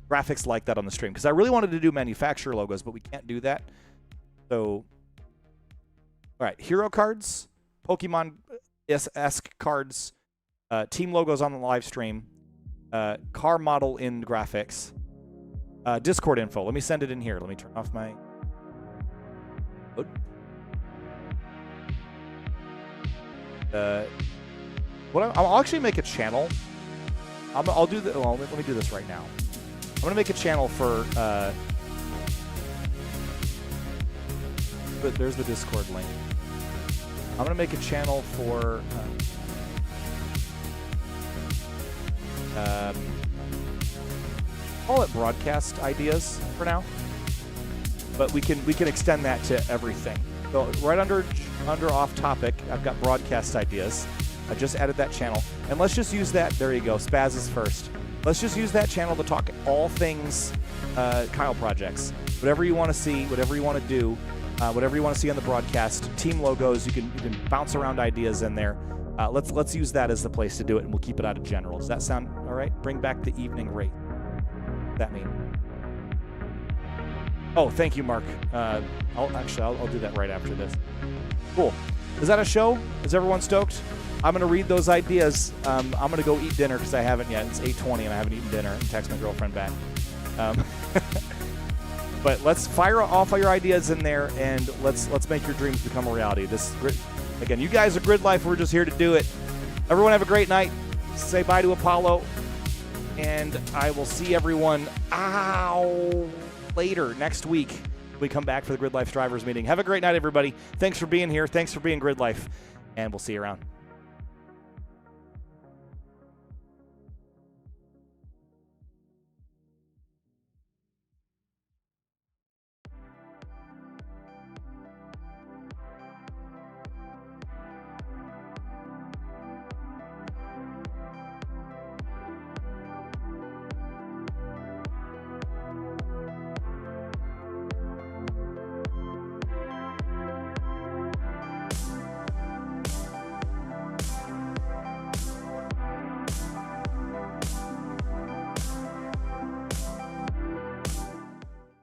graphics like that on the stream, because I really wanted to do manufacturer logos, but we can't do that. So... all right, hero cards, Pokemon-esque cards, team logos on the live stream, car model in graphics, Discord info. Let me send it in here. Let me turn off my... I'll actually make a channel. I'll do the... Well, let me do this right now. I'm going to make a channel for... but there's the Discord link. I'm going to make a channel for call it broadcast ideas for now, but we can extend that to everything. So right under off topic, I've got broadcast ideas. I just added that channel, and let's just use that. There you go. Spaz is first. Let's just use that channel to talk all things Kyle projects. Whatever you want to see, whatever you want to do. Whatever you want to see on the broadcast, team logos, you can bounce around ideas in there. Let's use that as the place to do it, and we'll keep it out of general. Does that sound all right? Bring back the evening rate. What does that mean? Oh, thank you, Mark. I'll do that right after this. Cool. Is that a show? Is everyone stoked? I'm going to read those ideas. I'm going to go eat dinner because I haven't yet. It's 8:20 and I haven't eaten dinner, and text my girlfriend back. But let's fire off all your ideas in there, and let's make your dreams become a reality. Again, you guys are GRIDLIFE. We're just here to do it. Everyone have a great night. Say bye to Apollo, and I will see everyone later next week. We come back for the GRIDLIFE drivers meeting. Have a great night, everybody. Thanks for being here. Thanks for being GRIDLIFE, and we'll see you around.